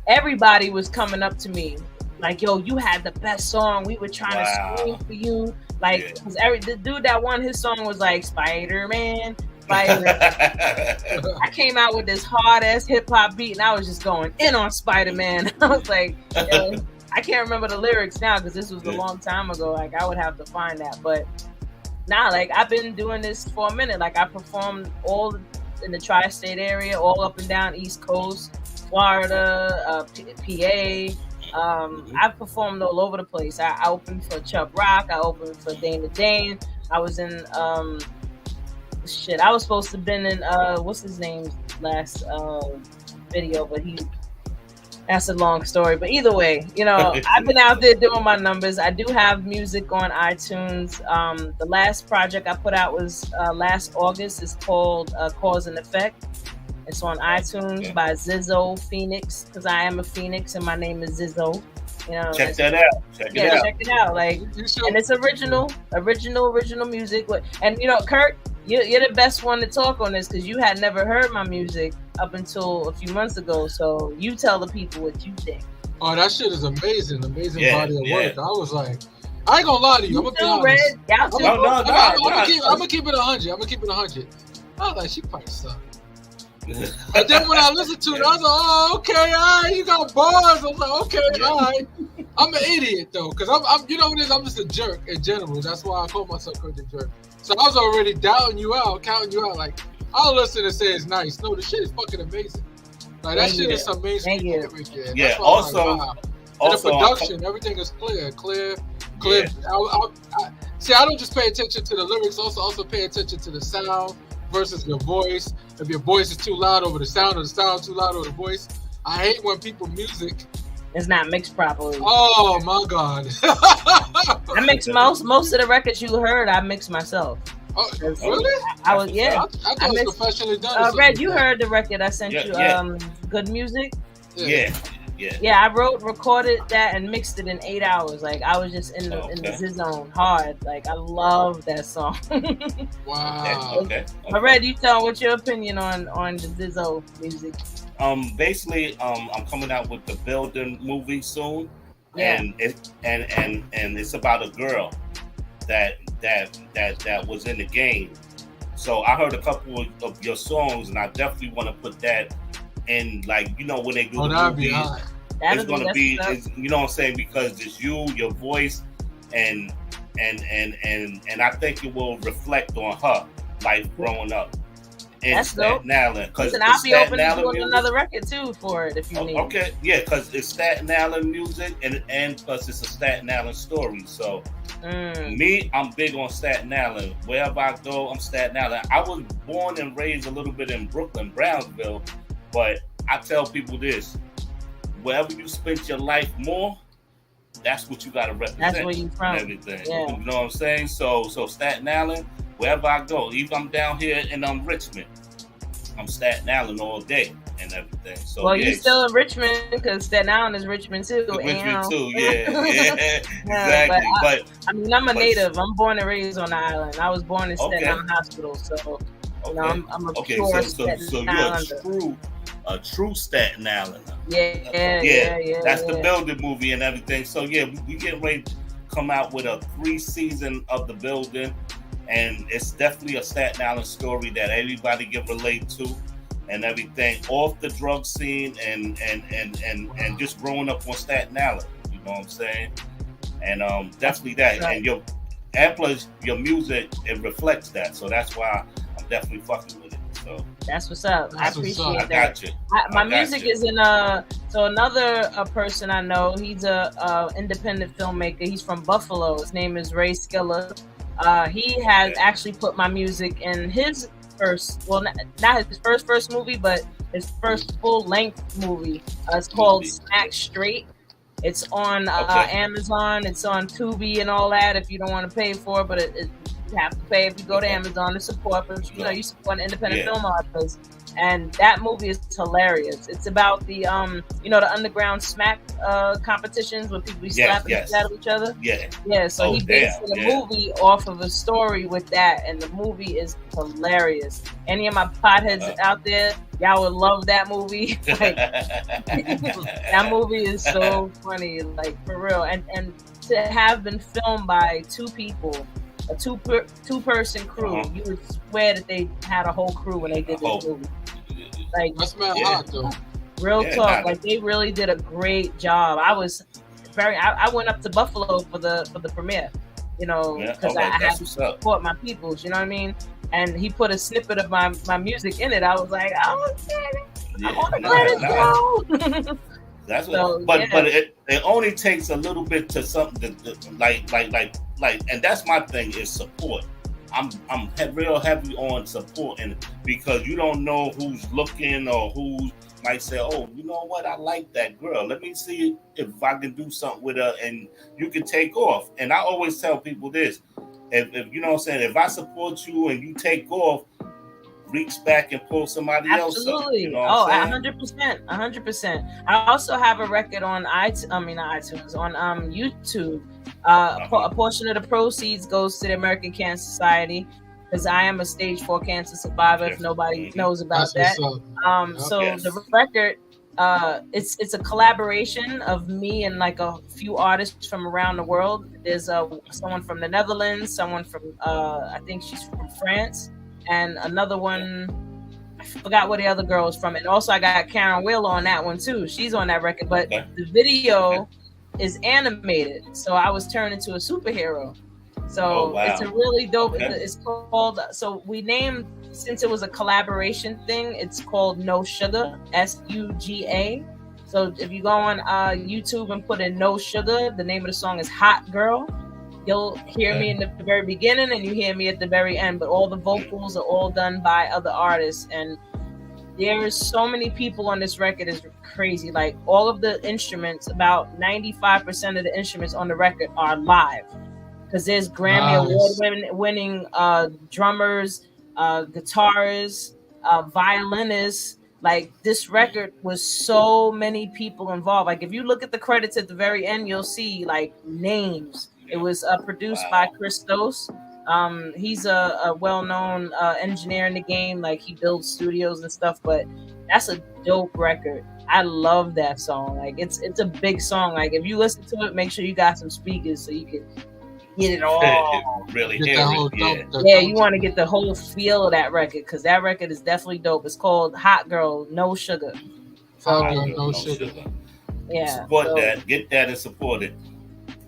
everybody was coming up to me like, yo, you had the best song. We were trying to scream for you. Like, because the dude that won his song was like, Spider-Man. Like, I came out with this hard-ass hip-hop beat, and I was just going in on Spider-Man. I was like, I can't remember the lyrics now because this was a long time ago. Like, I would have to find that. But like, I've been doing this for a minute. Like, I performed all in the tri-state area, all up and down East Coast, Florida, PA. I've performed all over the place. I opened for Chuck Rock. I opened for Dana Dane. I was in I was supposed to have been in what's his name last video, but that's a long story. But either way, you know, I've been out there doing my numbers. I do have music on iTunes. The last project I put out was last August. It's called Cause and Effect. It's on iTunes by Zizzo Phoenix, because I am a Phoenix and my name is Zizzo. You know, check that out. Check it out. Like, and it's original music. And you know, Kurt, you're the best one to talk on this because you had never heard my music up until a few months ago. So you tell the people what you think. Oh, that shit is amazing body of work. I was like, I ain't gonna lie to you. I'm gonna be honest. I'm gonna keep it 100. I'm gonna keep it 100. I was like, she probably sucks. And then when I listened to it, I was like, oh, okay, all right, you got bars. I was like, okay, all right. I'm an idiot, though, because I'm you know what it is? I'm just a jerk in general. That's why I call myself a jerk. So I was already counting you out. Like, I'll listen and say it's nice. No, the shit is fucking amazing. Like, that shit is amazing. Yeah, also, and the production, everything is clear. Yeah. I don't just pay attention to the lyrics, also pay attention to the sound versus your voice. If your voice is too loud over the sound, or the sound too loud over the voice. I hate when people music it's not mixed properly. Oh my god. I mix most of the records you heard. I mix myself. Oh, really? I was I thought it was professionally done. Red, you heard the record I sent you. Good Music. Yeah. Yeah, I wrote, recorded that, and mixed it in 8 hours. Like I was just in the Z-zone hard. Like I love that song. Wow. Okay. But Red, you tell what's your opinion on the Zizzo music? Basically, I'm coming out with the Building movie soon, Yeah. and it's about a girl that was in the game. So I heard a couple of your songs, and I definitely want to put that in, like, you know, when they do the movies, it's going to be, you know what I'm saying, because it's you, your voice, and I think it will reflect on her life growing up in Staten Island. Listen, I'll be open to doing another record too for it if you need. Okay, yeah, because it's Staten Island music, and plus it's a Staten Island story. So me, I'm big on Staten Island. Wherever I go, I'm Staten Island. I was born and raised a little bit in Brooklyn, Brownsville, but I tell people this: wherever you spend your life more, that's what you got to represent. That's where you from. Everything. Yeah. You know what I'm saying? So Staten Island, wherever I go, even I'm down here in Richmond, I'm Staten Island all day and everything. So well, you're still in Richmond because Staten Island is Richmond too. Richmond too, yeah, exactly. But I mean, I'm a native. I'm born and raised on the island. I was born in Staten Island Hospital, so you know, I'm a pure Staten Islander. You're a true Staten Islander. Yeah. That's the Building movie and everything. So yeah, we get ready to come out with a 3-season of the Building, and it's definitely a Staten Island story that everybody can relate to and everything, off the drug scene and just growing up on Staten Island. You know what I'm saying? And definitely that. Right. And plus your music, it reflects that. So that's why I'm definitely fucking with it. So that's what's up. I appreciate that. I got you. My music is in so another person I know, he's a independent filmmaker. He's from Buffalo. His name is Ray Skilla. He has actually put my music in his first, well, not his first movie, but his first full-length movie. It's called Smack Straight. It's on Amazon. It's on Tubi and all that if you don't want to pay for it, but you have to pay if you go to Amazon to support. But you know, you support an independent film artist. And that movie is hilarious. It's about the you know, the underground smack competitions where people be slapping at each other. Yeah. So he based the movie off of a story with that, and the movie is hilarious. Any of my potheads out there, y'all would love that movie. Like, that movie is so funny, like for real. And to have been filmed by two people, a two-person crew, you would swear that they had a whole crew when they did this movie. Like, that's hot though. Real talk, like they really did a great job. I was I went up to Buffalo for the premiere, you know, because I had to support my peoples, you know what I mean? And he put a snippet of my music in it. I was like, oh, I want to play this song. That's what, but it only takes a little bit to something to like, and that's my thing is support. I'm real heavy on supporting because you don't know who's looking or who might say, oh, you know what, I like that girl. Let me see if I can do something with her, and you can take off. And I always tell people this: if you know what I'm saying, if I support you and you take off, reach back and pull somebody else up. You know what I'm saying? 100%. I also have a record on iTunes, on YouTube. A portion of the proceeds goes to the American Cancer Society because I am a stage 4 cancer survivor. If nobody knows about that, so the record, it's a collaboration of me and like a few artists from around the world. There's someone from the Netherlands, someone from I think she's from France, and another one, I forgot where the other girl is from. And also I got Karen Wheeler on that one too. She's on that record, but the video is animated, so I was turned into a superhero. So it's a really dope. It's called. So we named, since it was a collaboration thing, it's called No Sugar, SUGA. So if you go on YouTube and put in No Sugar, the name of the song is Hot Girl. You'll hear me in the very beginning and you hear me at the very end, but all the vocals are all done by other artists. And there's so many people on this record, is crazy. Like all of the instruments, about 95% of the instruments on the record are live. Because there's Grammy Award winning drummers, guitarists, violinists, Like this record was so many people involved. Like if you look at the credits at the very end, you'll see like names. It was produced by Christos. He's a well-known engineer in the game. Like he builds studios and stuff. But that's a dope record. I love that song. Like it's a big song. Like if you listen to it, make sure you got some speakers so you can get it all. Really Get hear that it. whole Yeah. dope- Yeah, you want to get the whole feel of that record because that record is definitely dope. It's called Hot Girl, No Sugar. Hot Girl, No Sugar. Yeah, Support so- that. Get that and support it.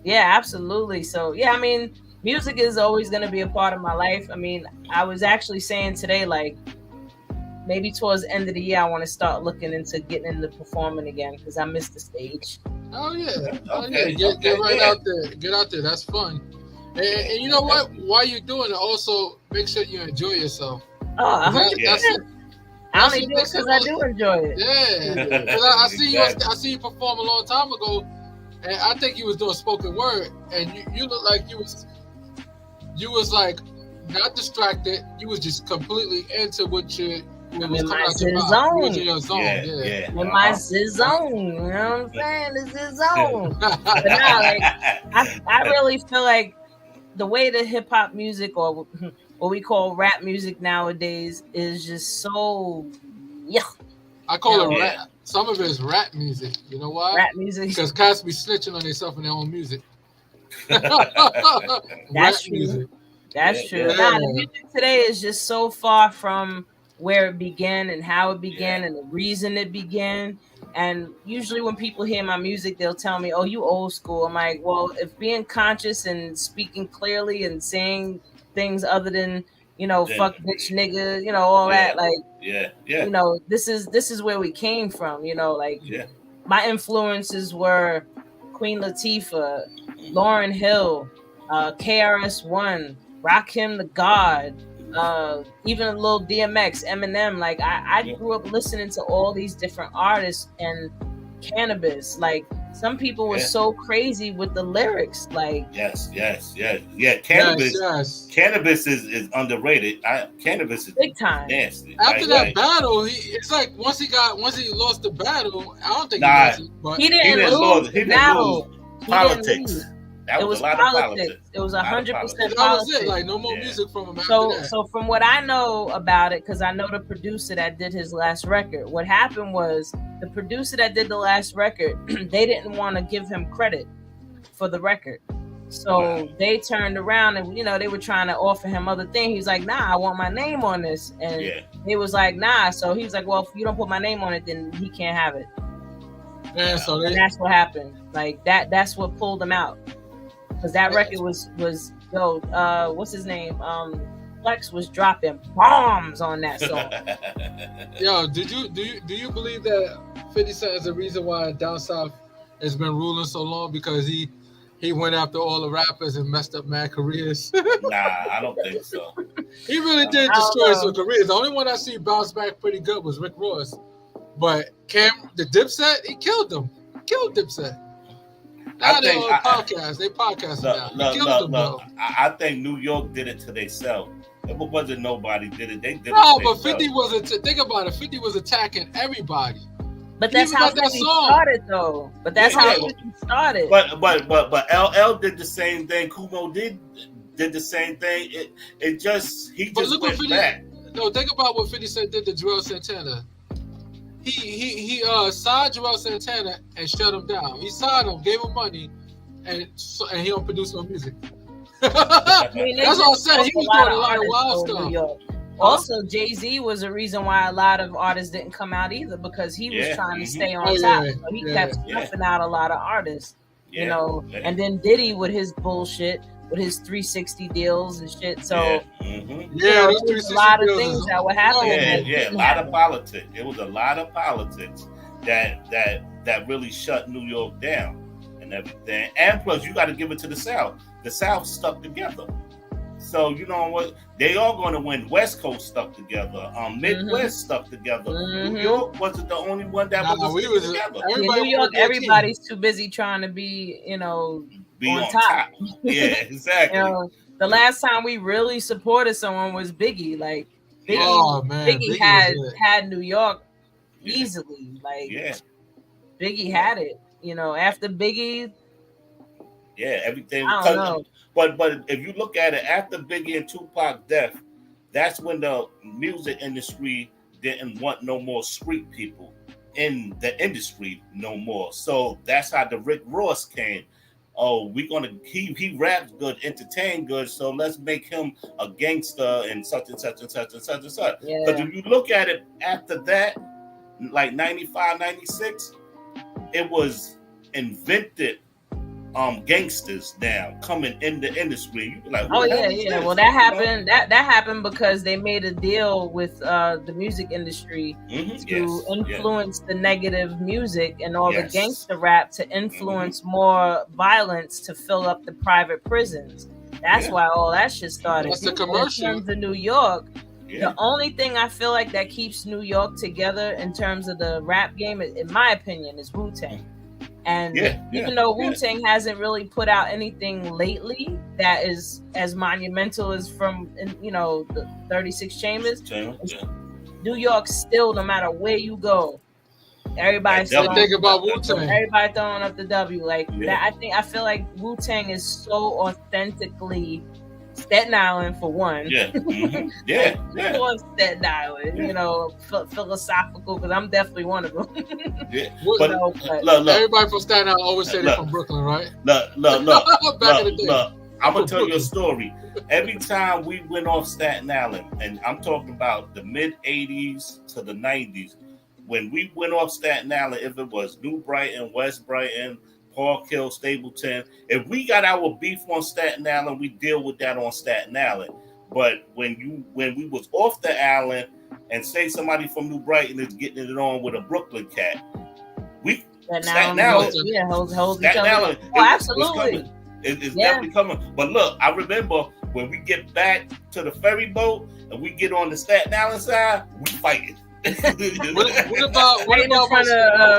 Yeah, absolutely. So yeah, I mean, music is always going to be a part of my life. I mean, I was actually saying today, like maybe towards the end of the year, I want to start looking into getting into performing again because I missed the stage. Oh yeah, Okay, Get right yeah. out there. Get out there. That's fun. And you know what? While you're doing it, also make sure you enjoy yourself. Oh, 100%. That's it. I only do it because I do enjoy it. Yeah. 'Cause I see you. Exactly. I see you perform a long time ago, and I think you was doing spoken word, and you look like you was like not distracted. You was just completely into what was in coming my out your mouth. zone. You was in your zone. Yeah. In my zone, you know what I'm saying? It's his zone. But nah, like I really feel like the way the hip hop music or what we call rap music nowadays is just so I call it Yeah. rap. Some of it is rap music. You know why? rap music. Because cats be snitching on themselves in their own music. That's Rap true. music. That's true. Yeah. Nah, the music today is just so far from where it began and how it began and the reason it began. And usually when people hear my music, they'll tell me, "Oh, you old school." I'm like, well, if being conscious and speaking clearly and saying things other than, you know, Yeah. fuck bitch nigga, you know, all that, like, Yeah. you know, this is where we came from, you know, like Yeah. my influences were Queen Latifah, Lauryn Hill, KRS-One, Rakim the God, even a little DMX, Eminem. Like I grew up listening to all these different artists and Cannabis. Like some people were so crazy with the lyrics. Like Yes. Cannabis. Yes. Cannabis is underrated. Cannabis is big time. nasty. After that battle, it's like once he lost the battle, I don't think Nah. he lost it. But He didn't lose the battle. He didn't Politics. lose. That It was was a lot politics. of politics. It was A lot of 100% politics. that was it. politics. Like no more Yeah. music from him after So, that. so from what I know about it, because I know the producer that did his last record, what happened was the producer that did the last record, they didn't want to give him credit for the record. So Wow. they turned around and, you know, they were trying to offer him other things. He was like, nah, I want my name on this. And Yeah. he was like, nah. So he was like, well, if you don't put my name on it, then he can't have it. Yeah, so And they, that's what happened. Like that's what pulled him out. Because that record was what's his name? Flex was dropping bombs on that song. yo, do you believe that 50 Cent is the reason why Down South has been ruling so long? Because he went after all the rappers and messed up mad careers. Nah, I don't think so. He really did I don't destroy know. some careers. The only one I see bounce back pretty good was Rick Ross. But the Dipset, he killed him. Killed Dipset. Now they on podcasts. They podcasting now. He killed them though. I think New York did it to themselves. If it wasn't nobody did it, they did it. No, to but 50 themselves. think about it. 50 was attacking everybody. But that's Even how got that 50 song. started, though. But that's Yeah, how yeah. 50 started. But LL did the same thing. Kumo did the same thing. He But just look what went 50 back. No, think about what 50 Cent did to Joel Santana. He signed Joel Santana and shut him down. He signed him, gave him money, and he don't produce no music. I mean, That's what I'm saying. He was doing a lot of wild artists in New York. Also, Jay-Z was a reason why a lot of artists didn't come out either because he was trying to stay on Oh, top. yeah, So he yeah, kept snuffing out a lot of artists, you know. yeah. And then Diddy with his bullshit, with his 360 deals and shit. So Yeah, you Yeah, know, those there was 360 a lot of deals things is- that were happening. yeah, that yeah, a didn't lot happen. of politics. It was a lot of politics that really shut New York down and everything. And plus, you got to give it to the South. The South stuck together. So you know what? They are going to win. West Coast stuck together. Midwest stuck together. New York wasn't the only one that was together. In New York, everybody's too busy trying to be, you know, Be on top. Yeah, exactly. You know, the last time we really supported someone was Biggie. Like Biggie, Oh, man, Biggie Biggie was had New York easily. Like Yeah. Biggie had it. You know, after Biggie. Yeah, everything. I don't know. But if you look at it, after Biggie and Tupac death, that's when the music industry didn't want no more street people in the industry no more. So that's how the Rick Ross came. Oh, he raps good, entertain good, so let's make him a gangster and such and such and such and such and such. Because if you look at it after that, like 95, 96, it was invented gangsters now coming in the industry. You be like, oh yeah. Well, that happened. That happened because they made a deal with the music industry to influence the negative music and all the gangster rap to influence more violence to fill up the private prisons. That's why all that shit started. That's the commercial. In terms of New York, the only thing I feel like that keeps New York together in terms of the rap game, in my opinion, is Wu-Tang. And even though Wu-Tang hasn't really put out anything lately that is as monumental as from, you know, the 36 Chambers, New York still, no matter where you go, everybody's think about Wu-Tang. Everybody throwing up the W. Like that, I feel like Wu-Tang is so authentically Staten Island for one. For Staten Island, you know, philosophical, because I'm definitely one of them. But everybody from Staten Island always say they're from Brooklyn, right? Look. Back in the day. I'm gonna tell you a story. Every time we went off Staten Island, and I'm talking about the mid 80s to the 90s, when we went off Staten Island, if it was New Brighton, West Brighton, Park Hill, Stapleton, if we got our beef on Staten Island, we deal with that on Staten Island. But when we was off the island, and say somebody from New Brighton is getting it on with a Brooklyn cat, Staten Island, hold each other. Oh, absolutely. It's definitely coming. But look, I remember when we get back to the ferry boat and we get on the Staten Island side, we fighting. What about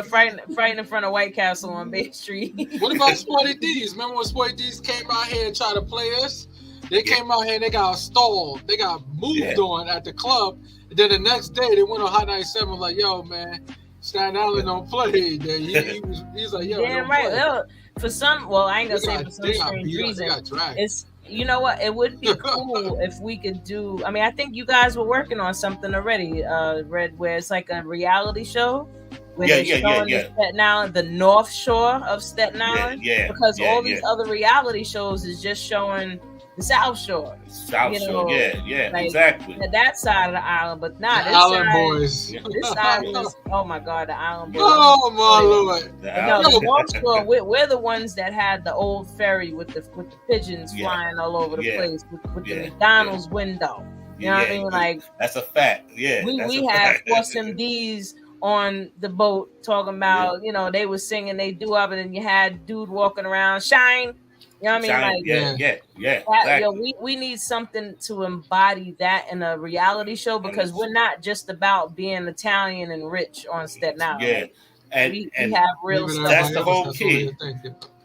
fighting in front of White Castle on Bay Street? What about Sporty D's? Remember when Sporty D's came out here and tried to play us? They came out here and they got stalled. They got moved on at the club. And then the next day they went on Hot 97 like, yo, man, Staten Island don't play. He's like, yo, damn right. Well, for some, well, I ain't gonna say for some strange reason. It's, you know what? It would be cool if we could do. I mean, I think you guys were working on something already, Red, where it's like a reality show. Where they're showing the Staten Island, the North Shore of Staten Island. Because all these other reality shows is just showing the South Shore. Shore, like, exactly. That side of the island, but not this Island side. Boys. This side is, oh my God, the Island Boys. Oh my Lord. No, the North Shore, we're the ones that had the old ferry with the pigeons flying all over the place with the McDonald's window. You know what I mean? Like, that's a fact. Yeah. We had Force MDs on the boat talking about, you know, they were singing, they do up, and then you had dude walking around, shine. You know what I mean? Exactly. We need something to embody that in a reality show, because we're not just about being Italian and rich on Staten Island. Yeah, and we have real stuff. That's the whole key.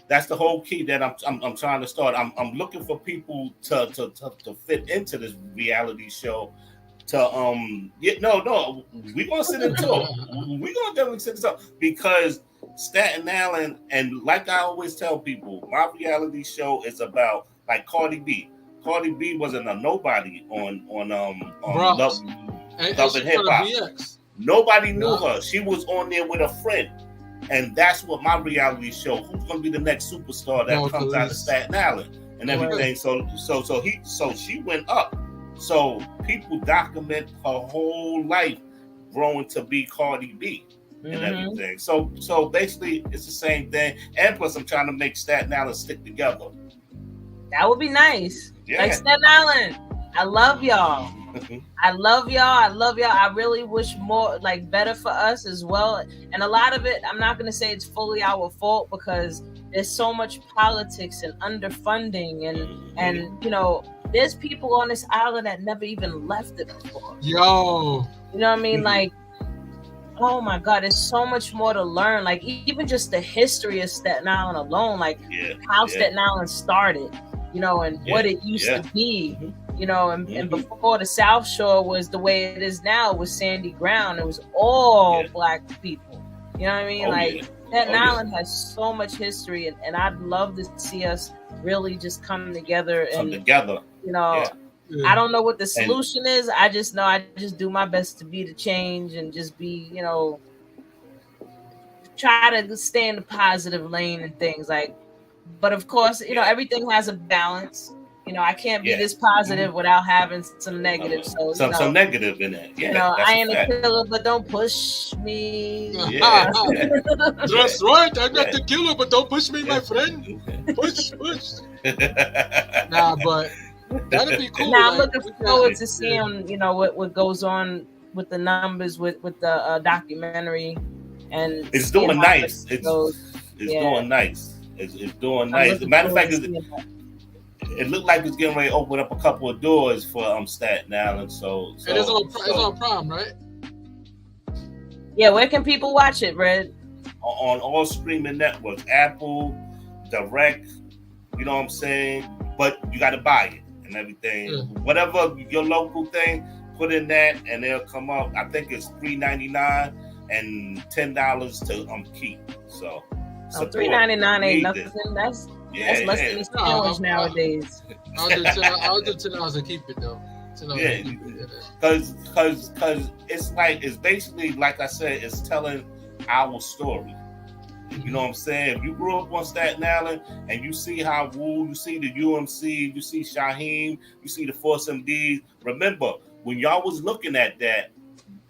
That's the whole key that I'm trying to start. I'm looking for people to fit into this reality show. We're gonna sit and talk. We're gonna definitely sit and talk, because Staten Island, and like I always tell people, my reality show is about, like, Cardi B. Cardi B wasn't a nobody on Love and Hip Hop. Nobody knew her. She was on there with a friend, and that's what my reality show. Who's gonna be the next superstar that comes out of Staten Island and everything? So she went up. So people document her whole life growing to be Cardi B. And everything. So basically it's the same thing. And plus I'm trying to make Staten Island stick together. That would be nice. Like Staten Island. I love y'all. I love y'all. I really wish more, like, better for us as well. And a lot of it, I'm not gonna say it's fully our fault, because there's so much politics and underfunding and you know, there's people on this island that never even left it before. Yo. You know what I mean? Like, oh my God, there's so much more to learn. Like, even just the history of Staten Island alone, like how Staten Island started, you know, and what it used to be. you know, and before the South Shore was the way it is now with Sandy Ground, it was all black people. You know what I mean? Staten Island has so much history, and I'd love to see us really just come together. You know, I don't know what the solution is. I just know I just do my best to be the change and just be, you know, try to stay in the positive lane and things like. But of course, you know, everything has a balance. You know, I can't be this positive without having some negative. So some negative in it. Yeah, you know, I ain't a killer, but don't push me. Yeah. That's right. I'm not the killer, but don't push me, my friend. Push. Nah, but that'd be cool. Now I'm looking forward to seeing, you know, what goes on with the numbers with the documentary, and it's doing nice. It's doing nice. It's doing nice. As a matter of fact, it looked like it's getting ready to open up a couple of doors for Staten Island. So it's on Prime, right? Yeah, where can people watch it, Red? On all streaming networks, Apple, Direct. You know what I'm saying? But you got to buy it and everything. Whatever your local thing, put in that, and they'll come up. I think it's $3.99 and $10 to keep. So $3.99 ain't nothing. That's less than a sandwich nowadays. I'll do $10 to keep it though. Because it's basically like I said, it's telling our story. You know what I'm saying? If you grew up on Staten Island and you see how you see the UMC, you see Shaheem, you see the Force MDs. Remember, when y'all was looking at that,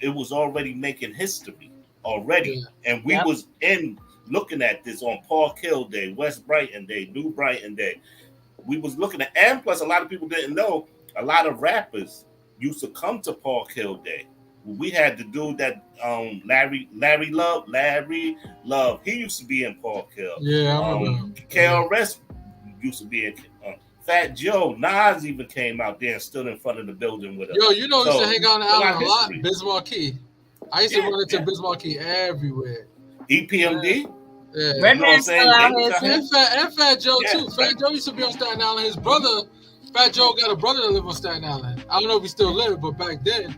it was already making history already, and we was looking at this on Park Hill Day, West Brighton Day, New Brighton Day. We was looking at, and plus a lot of people didn't know, a lot of rappers used to come to Park Hill Day. We had the dude that Larry Love. He used to be in Park Hill. Yeah, I remember. KRS used to be in Fat Joe. Nas even came out there and stood in front of the building with us. Yo, you know, used to hang out on the island a lot. Bismarck. I used to run into Bismarck everywhere. EPMD. Yeah. Redman's still out here and Fat Joe too. Fat Joe used to be on Staten Island. His brother, Fat Joe, got a brother that lived on Staten Island. I don't know if he still lives, but back then.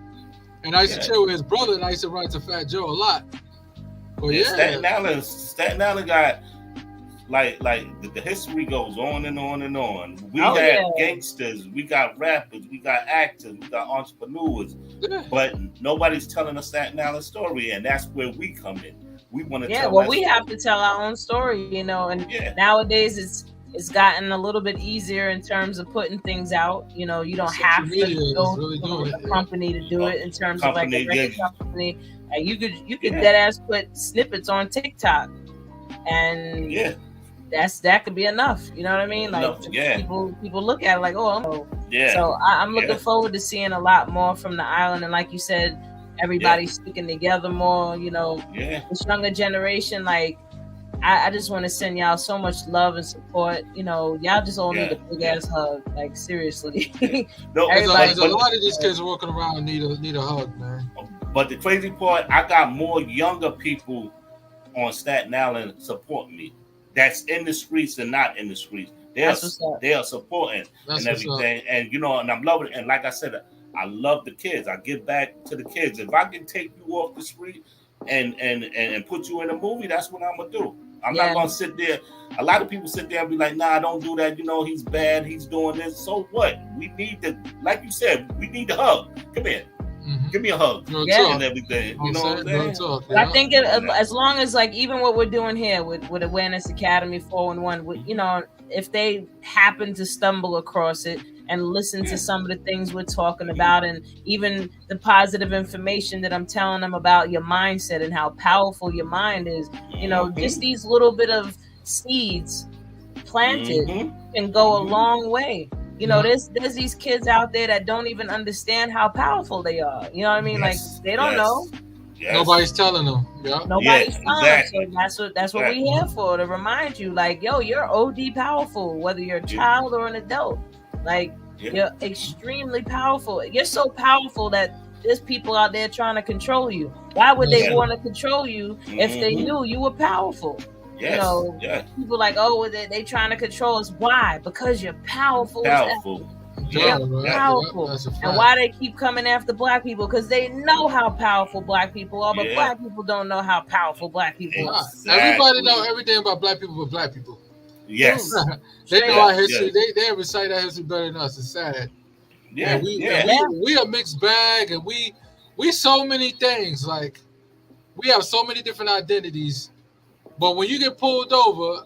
And I used to chill with his brother, and I used to run to Fat Joe a lot. But Staten Island got like the history goes on and on and on. We had gangsters, we got rappers, we got actors, we got entrepreneurs, but nobody's telling a Staten Island story, and that's where we come in. We want to tell. We have to tell our own story, you know. And nowadays, it's gotten a little bit easier in terms of putting things out. You know, you don't have to go to a company to do it in terms of like a record company. You could dead ass put snippets on TikTok, and that could be enough. You know what I mean? Like people look at it like, oh, So I'm looking forward to seeing a lot more from the island, and like you said, everybody's sticking together more. You know, this younger generation, like. I just want to send y'all so much love and support. You know, y'all just all need a big ass hug. Like seriously. No, a lot of these kids walking around need a hug, man. But the crazy part, I got more younger people on Staten Island supporting me. That's in the streets and not in the streets. They are supporting and everything. And you know, and I'm loving it. And like I said, I love the kids. I give back to the kids. If I can take you off the street and put you in a movie, that's what I'm gonna do. I'm not gonna sit there. A lot of people sit there and be like, "Nah, don't do that. You know, he's bad. He's doing this." So what? We need to, like you said, we need to hug. Come here, give me a hug and everything. You know what I'm saying? I think as long as like even what we're doing here with Awareness Academy 411, you know, if they happen to stumble across it and listen to some of the things we're talking about, and even the positive information that I'm telling them about your mindset and how powerful your mind is, you know, just these little bit of seeds planted can go a long way. You know, there's these kids out there that don't even understand how powerful they are. You know what I mean? Like they don't know. Nobody's telling them. Nobody's telling them. So that's what we're here for, to remind you, like, yo, you're OD powerful, whether you're a child or an adult. Like, you're extremely powerful. You're so powerful that there's people out there trying to control you. Why would they want to control you if they knew you were powerful? You know, people like, oh, they trying to control us. Why? Because you're powerful. powerful. And why they keep coming after black people? Because they know how powerful black people are, but black people don't know how powerful black people are. Everybody know everything about black people but black people. Yes. They know our history. They recite our history better than us. It's sad. Yeah. And we a mixed bag, and we so many things. Like, we have so many different identities. But when you get pulled over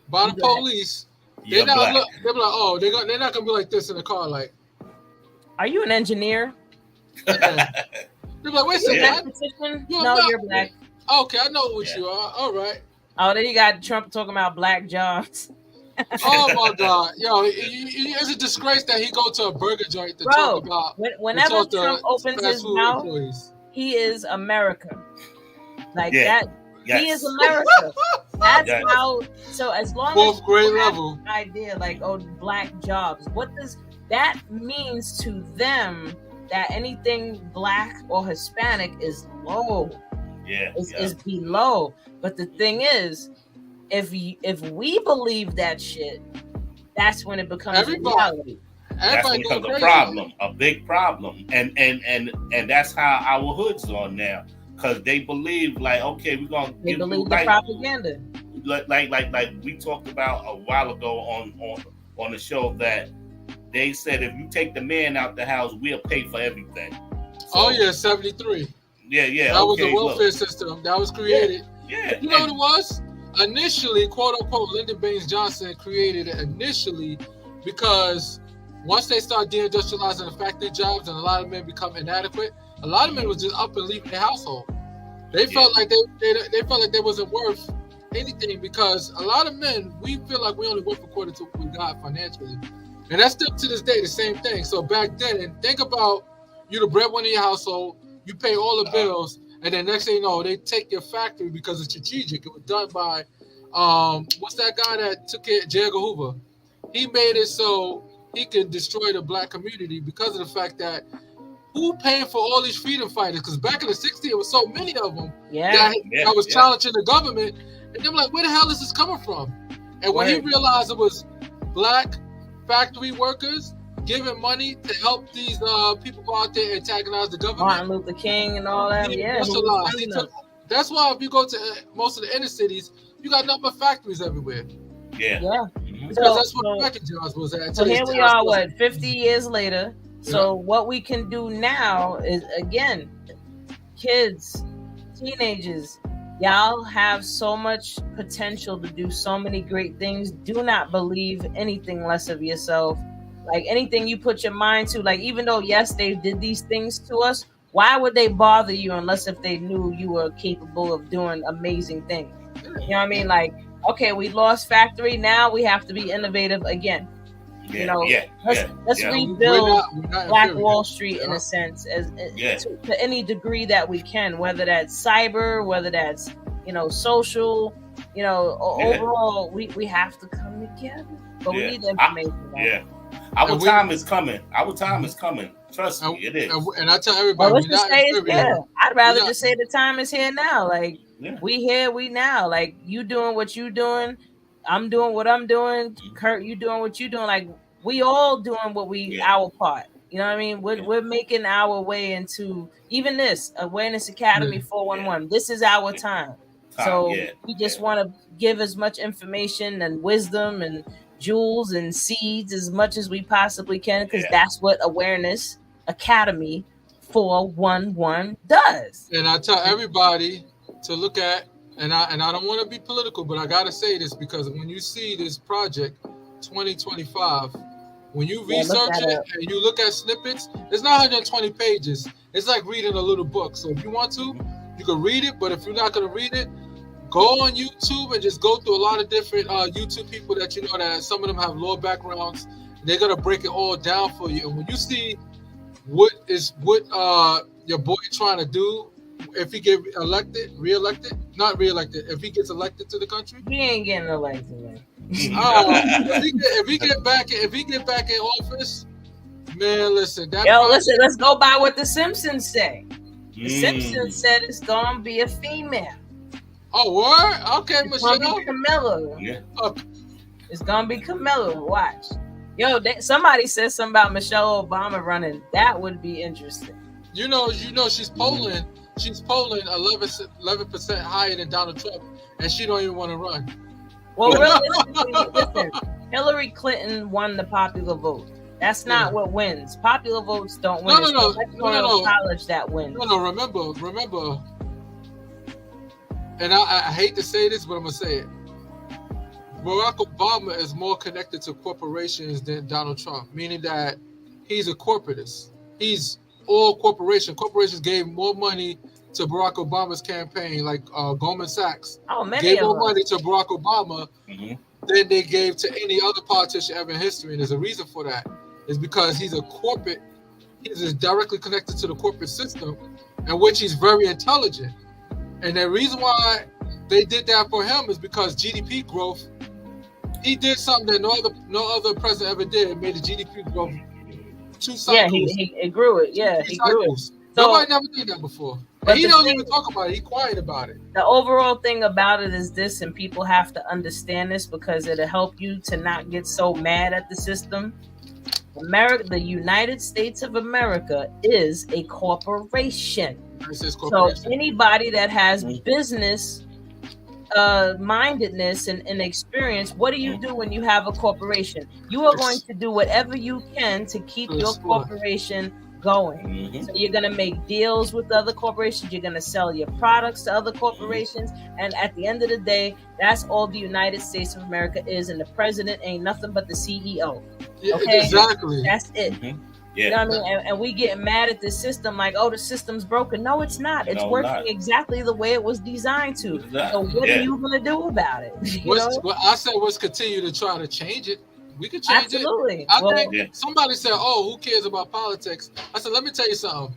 by the police, they're not like, oh, they're not gonna be like this in the car. Like, are you an engineer? Yeah. They're like, wait a second. You're black. Okay, I know what you are. All right. Oh, then you got Trump talking about black jobs. Oh my God, yo, it's a disgrace that he go to a burger joint to talk about. Whenever Trump opens his mouth, he is America. Like that. Yes. He is America. That's how. So as long as grade level idea, like, oh, black jobs. What does that means to them? That anything black or Hispanic is low. Is below. But the thing is, if we believe that shit, that's when it becomes reality. That's when it becomes a problem, a big problem, and that's how our hoods are now. Because they believe, like, okay, we're gonna give you the propaganda. Like we talked about a while ago on the show that they said if you take the man out the house, we'll pay for everything. So, 73. Yeah. That was the welfare system that was created. Yeah. You know what it was? Initially, quote unquote, Lyndon Baines Johnson created it initially because once they start deindustrializing the factory jobs and a lot of men become inadequate, a lot of men was just up and leaving their household. They felt like they felt like they wasn't worth anything because a lot of men, we feel like we only worth according to what we got financially. And that's still to this day the same thing. So back then, and think about you the breadwinner in your household, you pay all the bills, and then next thing you know, they take your factory because it's strategic. It was done by what's that guy that took it, J. Edgar Hoover. He made it so he could destroy the black community because of the fact that who paying for all these freedom fighters? Because back in the 60s, it was so many of them that was challenging the government. And they're like, where the hell is this coming from? And when he realized it was black factory workers giving money to help these people go out there and antagonize the government. Martin Luther King and all that. That's why if you go to most of the inner cities, you got nothing but factories everywhere. Yeah. Because that's what the factory jobs was at. So here we are, 50 years later. So what we can do now is, again, kids, teenagers, y'all have so much potential to do so many great things. Do not believe anything less of yourself. Like anything you put your mind to, like even though, yes, they did these things to us, why would they bother you unless if they knew you were capable of doing amazing things? You know what I mean? Like, okay, we lost factory. Now we have to be innovative again. Let's rebuild Black Wall Street in a sense, to any degree that we can, whether that's cyber, whether that's social, overall, we have to come together. But we need the information. Our time is coming. Our time is coming. Trust me, it is. And I tell everybody, I'd rather just say the time is here now. Like we here, we now. Like you doing what you doing. I'm doing what I'm doing. Kurt, you doing what you doing. Like we all doing what our part. You know what I mean? We're making our way into even this Awareness Academy 411. This is our time. So we just want to give as much information and wisdom and jewels and seeds as much as we possibly can, because that's what Awareness Academy 411 does. And I tell everybody to look at, and I don't want to be political, but I gotta say this because when you see this project 2025, when you research it and you look at snippets, it's not 120 pages. It's like reading a little book. So if you want to, you can read it. But if you're not gonna read it, go on YouTube and just go through a lot of different YouTube people that you know that some of them have law backgrounds. They're gonna break it all down for you. And when you see what your boy trying to do, if he get reelected, if he gets elected to the country, he ain't getting elected, man. If he get back in office, man, listen. Let's go by what the Simpsons say. The Simpsons said it's gonna be a female. Oh, word? Okay, Michelle. It's gonna be Camilla. Yeah. Okay. It's gonna be Camilla. Watch. Yo, somebody said something about Michelle Obama running. That would be interesting. You know, she's polling. She's polling 11% higher than Donald Trump, and she don't even want to run. Well, realistically, listen, Hillary Clinton won the popular vote. That's not what wins. Popular votes don't win. No. College that wins. No. Remember. And I hate to say this, but I'm gonna say it. Barack Obama is more connected to corporations than Donald Trump, meaning that he's a corporatist. He's all corporation. Corporations gave more money to Barack Obama's campaign, like Goldman Sachs gave more money to Barack Obama than they gave to any other politician ever in history. And there's a reason for that. It's because he's directly connected to the corporate system, in which he's very intelligent. And the reason why they did that for him is because GDP growth, he did something that no other president ever did. It made the GDP growth 2 cycles. Yeah, he grew it. Yeah, he grew it. So, nobody never did that before. And he don't even talk about it. He's quiet about it. The overall thing about it is this, and people have to understand this because it'll help you to not get so mad at the system. The United States of America is a corporation. So anybody that has business mindedness and experience, what do you do when you have a corporation? You are going to do whatever you can to keep your corporation going. So you're going to make deals with other corporations. You're going to sell your products to other corporations. And at the end of the day, that's all the United States of America is. And the president ain't nothing but the CEO. Okay? Exactly. That's it. You know what I mean? And we get mad at the system like, oh, the system's broken. No, it's not. It's working exactly the way it was designed to. So what are you going to do about it? What I said was continue to try to change it. We could change it. I think somebody said, oh, who cares about politics? I said, let me tell you something.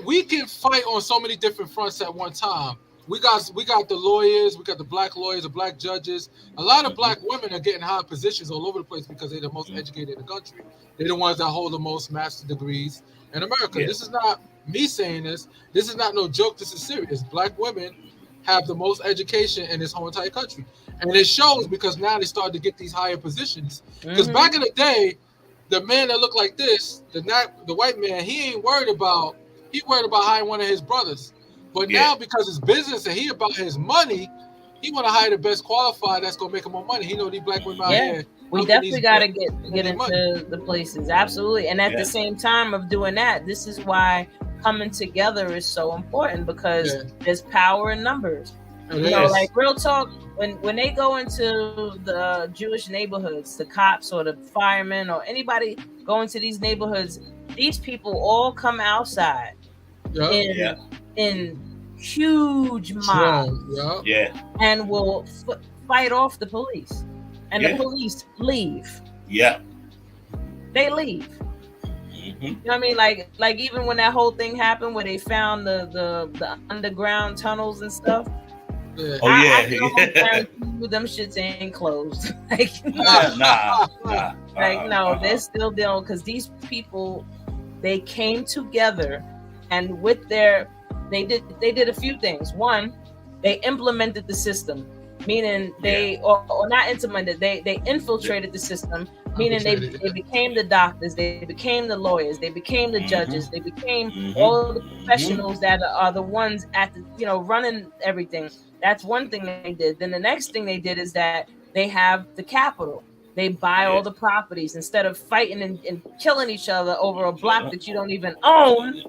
We can fight on so many different fronts at one time. We got the lawyers, we got the black lawyers, the black judges. A lot of black women are getting high positions all over the place because they're the most educated in the country. They're the ones that hold the most master degrees in America. This is not me saying this. This is not no joke. This is serious. Black women have the most education in this whole entire country. And it shows because now they started to get these higher positions. Because back in the day, the man that looked like this, the white man, he worried about hiring one of his brothers. But now because it's business and he about his money, he want to hire the best qualified that's gonna make him more money. He know these black women out here. We definitely got to get into the places. Absolutely. And at the same time of doing that, this is why coming together is so important because there's power in numbers. Like real talk, when they go into the Jewish neighborhoods, the cops or the firemen or anybody go into these neighborhoods, these people all come outside in huge mobs and will fight off the police. And the police leave. They leave. You know what I mean? Like even when that whole thing happened where they found the underground tunnels and stuff. I guarantee them shits ain't closed. No, they're still dealing because these people, they came together and with they did a few things. One, they implemented the system. Meaning or not implemented, they infiltrated the system, meaning they became the doctors, they became the lawyers, they became the judges, they became all the professionals that are the ones at the, running everything. That's one thing they did. Then the next thing they did is that they have the capital. They buy all the properties instead of fighting and killing each other over a block that you don't even own.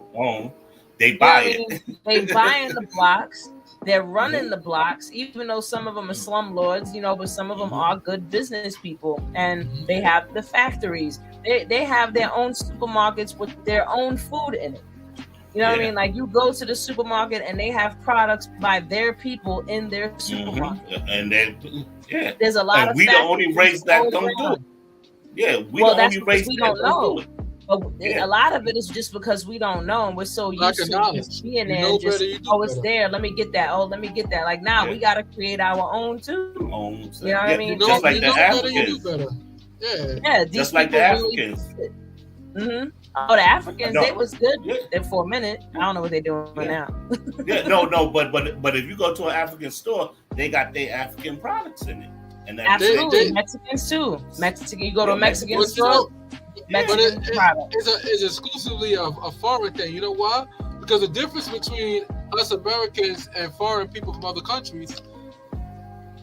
They buy it. They buying the blocks. They're running the blocks, even though some of them are slumlords, but some of them are good business people, and they have the factories. They have their own supermarkets with their own food in it. You know what I mean? Like you go to the supermarket and they have products by their people in their supermarket. And then, there's a lot of. We the only race that don't do it. Yeah, we the only race that don't do it. But a lot of it is just because we don't know and we're so used to just being there and just, it's there. Let me get that. Oh, let me get that. Like now we got to create our own too. You know what I mean? Just like the Africans. Just like the Africans. Oh, the Africans, they was good for a minute. I don't know what they're doing now. But if you go to an African store, they got their African products in it. And absolutely, Mexicans too. You go to a Mexican store. It's exclusively a foreign thing. You know why? Because the difference between us Americans and foreign people from other countries,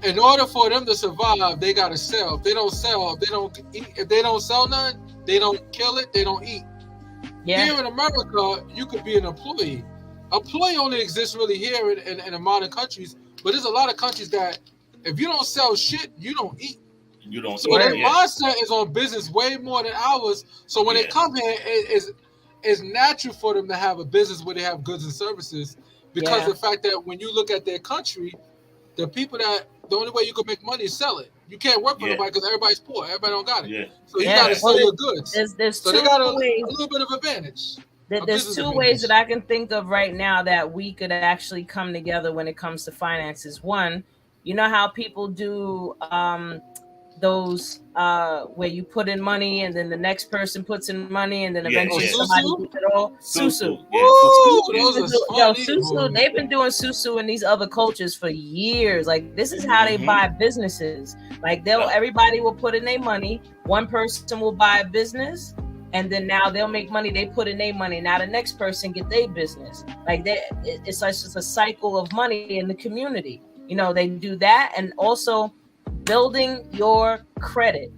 in order for them to survive, they gotta sell. If they don't sell, they don't eat. If they don't sell none, they don't kill it, they don't eat. Yeah. Here in America, you could be an employee. Employee only exists really here in the modern countries, but there's a lot of countries that if you don't sell shit, you don't eat. You don't. So their mindset is on business way more than ours. So when they come here, it's natural for them to have a business where they have goods and services, because the fact that when you look at their country, the people that the only way you can make money is sell it. You can't work for nobody because everybody's poor. Everybody don't got it. Yeah. So you got to sell your goods. So they got a little bit of advantage. There's two ways that I can think of right now that we could actually come together when it comes to finances. One, you know how people do those where you put in money and then the next person puts in money and then eventually somebody gets it all. Susu. Susu. They've been doing Susu in these other cultures for years. Like, this is how they buy businesses. Like, everybody will put in their money. One person will buy a business, and then now they'll make money. They put in their money. Now the next person get their business. Like, it's like just a cycle of money in the community. You know, they do that, and also building your credit.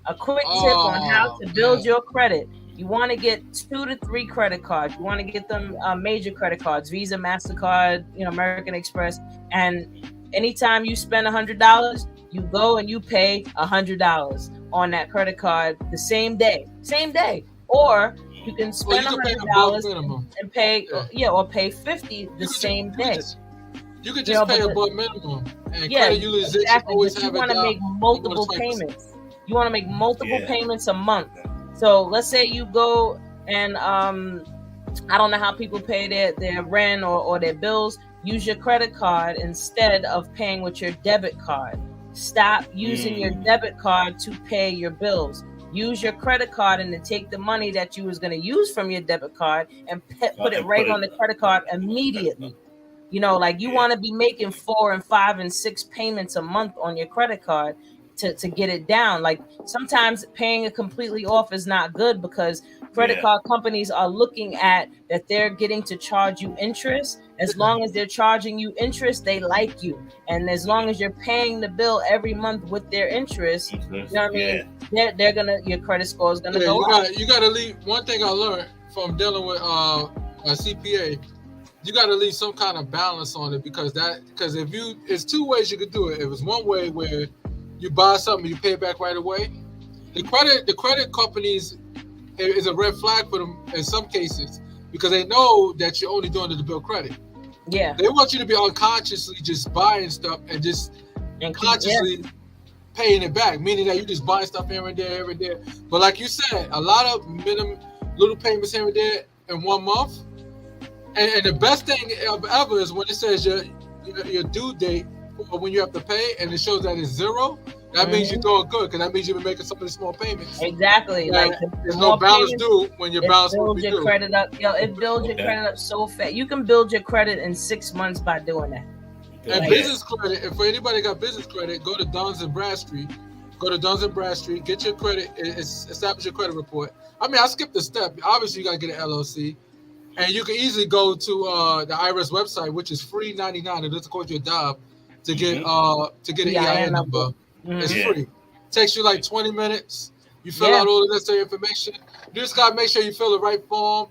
A quick tip on how to build your credit. You want to get 2 to 3 credit cards. You want to get them major credit cards, Visa, MasterCard, American Express. And anytime you spend $100, you go and you pay $100 on that credit card the same day. Or you can spend $100 and pay, or pay $50 the same day. You could just pay above minimum. And credit utilization always have you want to make multiple payments. You want to make multiple payments a month. So let's say you go and I don't know how people pay their rent or their bills. Use your credit card instead of paying with your debit card. Stop using your debit card to pay your bills. Use your credit card and then take the money that you was going to use from your debit card and put it right on the credit card immediately. You know, like you want to be making 4 and 5 and 6 payments a month on your credit card to get it down. Like, sometimes paying it completely off is not good because credit card companies are looking at that they're getting to charge you interest. As long as they're charging you interest, they like you. And as long as you're paying the bill every month with their interest, you know what I mean? They're gonna, your credit score is gonna go up. You gotta leave. One thing I learned from dealing with a CPA, you got to leave some kind of balance on it because if it's 2 ways you could do it. It was one way where you buy something, you pay it back right away. The credit companies is a red flag for them in some cases because they know that you're only doing it to build credit. Yeah, they want you to be unconsciously just buying stuff and just consciously paying it back, meaning that you just buying stuff here and there. But like you said, a lot of little payments here and there in 1 month. And the best thing ever is when it says your due date or when you have to pay and it shows that it's 0. That means you're doing good because that means you've been making some of the small payments. Exactly. Like there's no balance due when your balance will be due. It builds your credit up. It builds your credit up so fast. You can build your credit in 6 months by doing that. And business credit. If anybody got business credit, go to Duns and Bradstreet. Get your credit. Establish your credit report. I mean, I skipped a step. Obviously, you got to get an LLC. And you can easily go to the IRS website, which is free 99. It doesn't cost you a dime to get an EIN number. It's free. It takes you like 20 minutes. You fill out all the necessary information. You just gotta make sure you fill the right form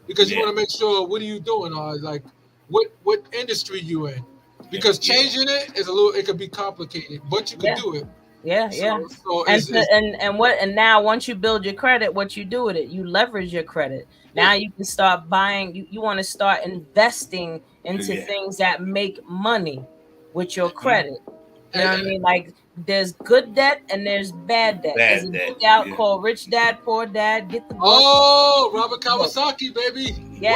because you want to make sure what are you doing, like what industry you in. Because changing it could be complicated, but you can do it. And now once you build your credit, what you do with it, you leverage your credit. Now you can start buying. You want to start investing into things that make money with your credit. You know what I mean? Like, there's good debt and there's bad debt. There's a book out called Rich Dad, Poor Dad. Get the book. Oh, Robert Kiyosaki, baby. Yeah,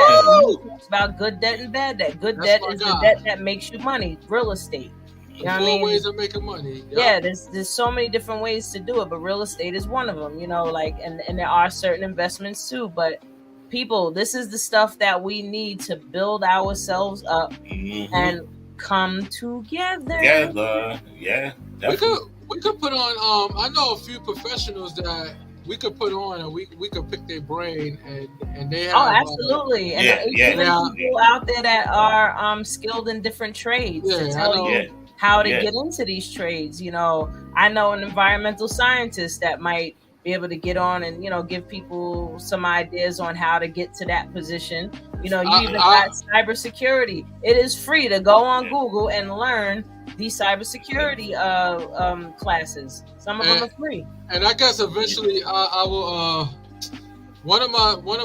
it's about good debt and bad debt. Good debt is the debt that makes you money. Real estate. You know what I mean? 4 ways of making money. Yeah, there's so many different ways to do it, but real estate is one of them. You know, like, and there are certain investments too. But people, this is the stuff that we need to build ourselves up and come together. We could put on. I know a few professionals that we could put on, and we could pick their brain, and they have. Oh, absolutely, and even people out there that are skilled in different trades to tell you how to get into these trades. You know, I know an environmental scientist that might be able to get on and, you know, give people some ideas on how to get to that position. You know, you even got cybersecurity. It is free to go on Google and learn these cybersecurity classes. Some of them are free. And I guess eventually I will. One of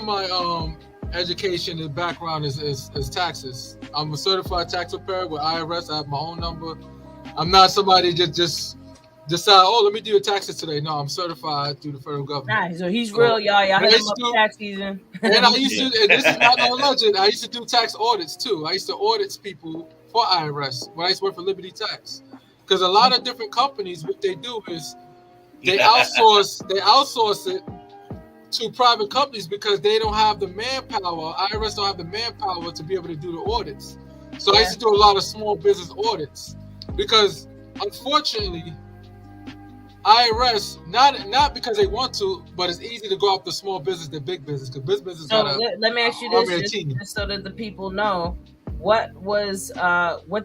my education and background is taxes. I'm a certified tax preparer with IRS. I have my own number. I'm not somebody just decide, oh, let me do your taxes today. No, I'm certified through the federal government. Nice. So he's real, y'all. Y'all hit him up tax season. And I used to, and this is not no legend, I used to do tax audits too. I used to audit people for IRS when I used to work for Liberty Tax. Because a lot of different companies, what they do is they outsource it to private companies because they don't have the manpower. IRS don't have the manpower to be able to do the audits. So I used to do a lot of small business audits because unfortunately, IRS, not because they want to, but it's easy to go after small business than big business because big business. So let me ask you this, just so that the people know, what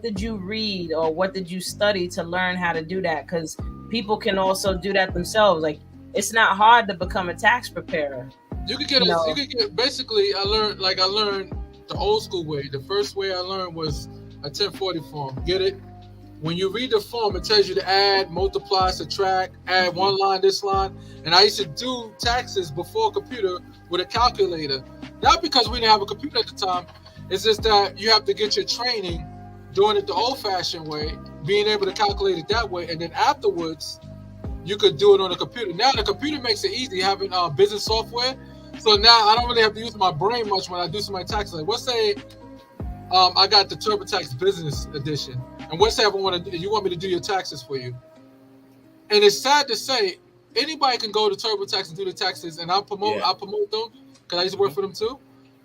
did you read or what did you study to learn how to do that? Because people can also do that themselves. Like, it's not hard to become a tax preparer. You could get basically. I learned the old school way. The first way I learned was a 1040 form. Get it? When you read the form, it tells you to add, multiply, subtract, add one line, this line. And I used to do taxes before a computer with a calculator. Not because we didn't have a computer at the time. It's just that you have to get your training doing it the old-fashioned way, being able to calculate it that way. And then afterwards, you could do it on a computer. Now the computer makes it easy having business software. So now I don't really have to use my brain much when I do some of my taxes. Like, let's say I got the TurboTax Business Edition. And let's say you want me to do your taxes for you. And it's sad to say, anybody can go to TurboTax and do the taxes, and I'll promote them because I used to work for them too.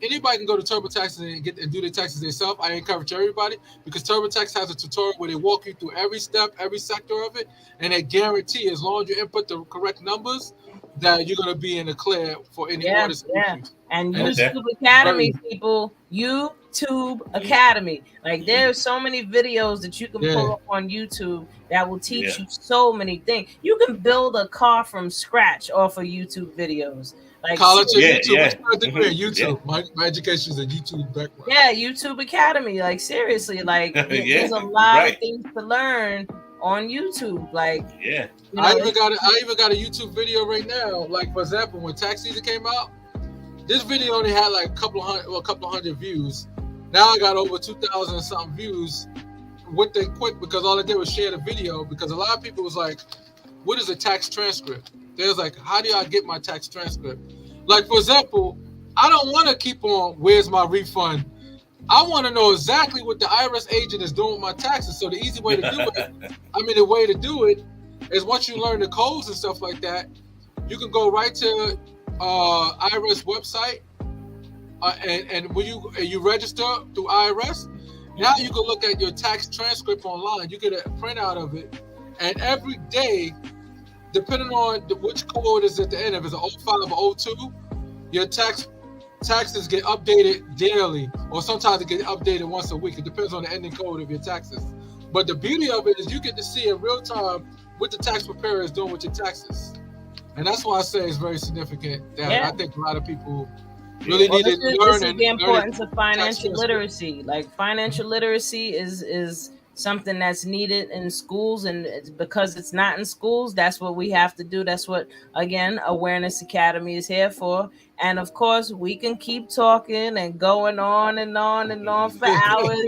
Anybody can go to TurboTax and do the taxes themselves. I encourage everybody because TurboTax has a tutorial where they walk you through every step, every sector of it, and they guarantee as long as you input the correct numbers that you're going to be in the clear for any orders. Yeah. And YouTube Academy, people, YouTube Academy. Like, there's so many videos that you can pull up on YouTube that will teach you so many things. You can build a car from scratch off of YouTube videos. Like, college YouTube. YouTube. My education is a YouTube background. Yeah, YouTube Academy. Like, seriously, like there's a lot of things to learn on YouTube. Like, I even got a YouTube video right now. Like, for example, when tax season came out, this video only had like a couple of hundred views. Now I got over 2,000 something views. Went there quick because all I did was share the video because a lot of people was like, what is a tax transcript? They was like, how do I get my tax transcript? Like, for example, I don't want to keep on, where's my refund? I want to know exactly what the IRS agent is doing with my taxes. So the easy way to do it, the way to do it is once you learn the codes and stuff like that, you can go right to IRS website and when you register through IRS, now you can look at your tax transcript online. You get a printout of it, and every day, depending on which code is at the end, if it's an 05 or 02, your taxes get updated daily, or sometimes it get updated once a week. It depends on the ending code of your taxes. But the beauty of it is you get to see in real time what the tax preparer is doing with your taxes. And that's why I say it's very significant that I think a lot of people really need to learn. This is the importance of financial literacy. Like, financial literacy is something that's needed in schools, and it's because it's not in schools, that's what we have to do. That's what, again, Awareness Academy is here for. And of course, we can keep talking and going on and on and on for hours,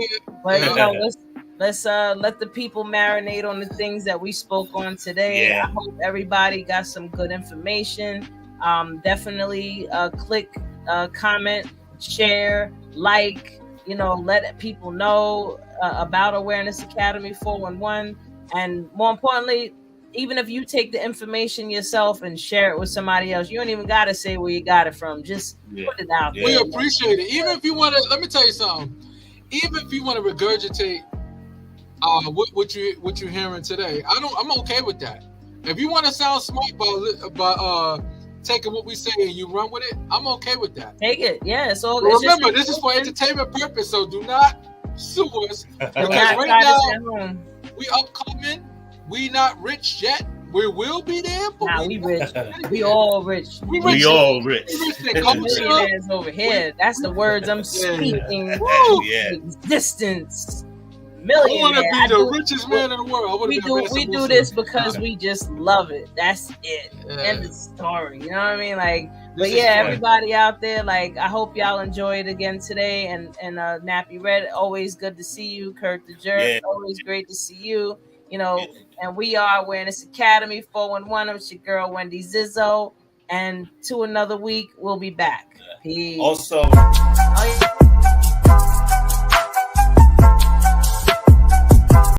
but let's let the people marinate on the things that we spoke on today. I hope everybody got some good information. Definitely click, comment, share, like, let people know about Awareness Academy 411. And more importantly, even if you take the information yourself and share it with somebody else, you don't even got to say where you got it from. Just put it out there. We appreciate it. Even if you want to, let me tell you something. Even if you want to regurgitate what you hearing today. I'm okay with that. If you want to sound smart by taking what we say and you run with it, I'm okay with that. Take it, yeah. So remember, this is for entertainment purpose, so do not sue us. Because right now we upcoming, we not rich yet. We will be there, but nah, we rich. We all rich. We all rich. Millionaires over here. That's the words I'm speaking. Yeah. Existence. I want to be the richest man in the world. We do this because we just love it. That's it. End of story. You know what I mean? Like, but yeah, everybody out there, like, I hope y'all enjoyed again today. And Nappy Red, always good to see you. Kurt the Jerk, always great to see you. You know, and we are Awareness Academy 411. It's your girl Wendy Zizzo, and to another week we'll be back. Peace. Also. Oh, yeah.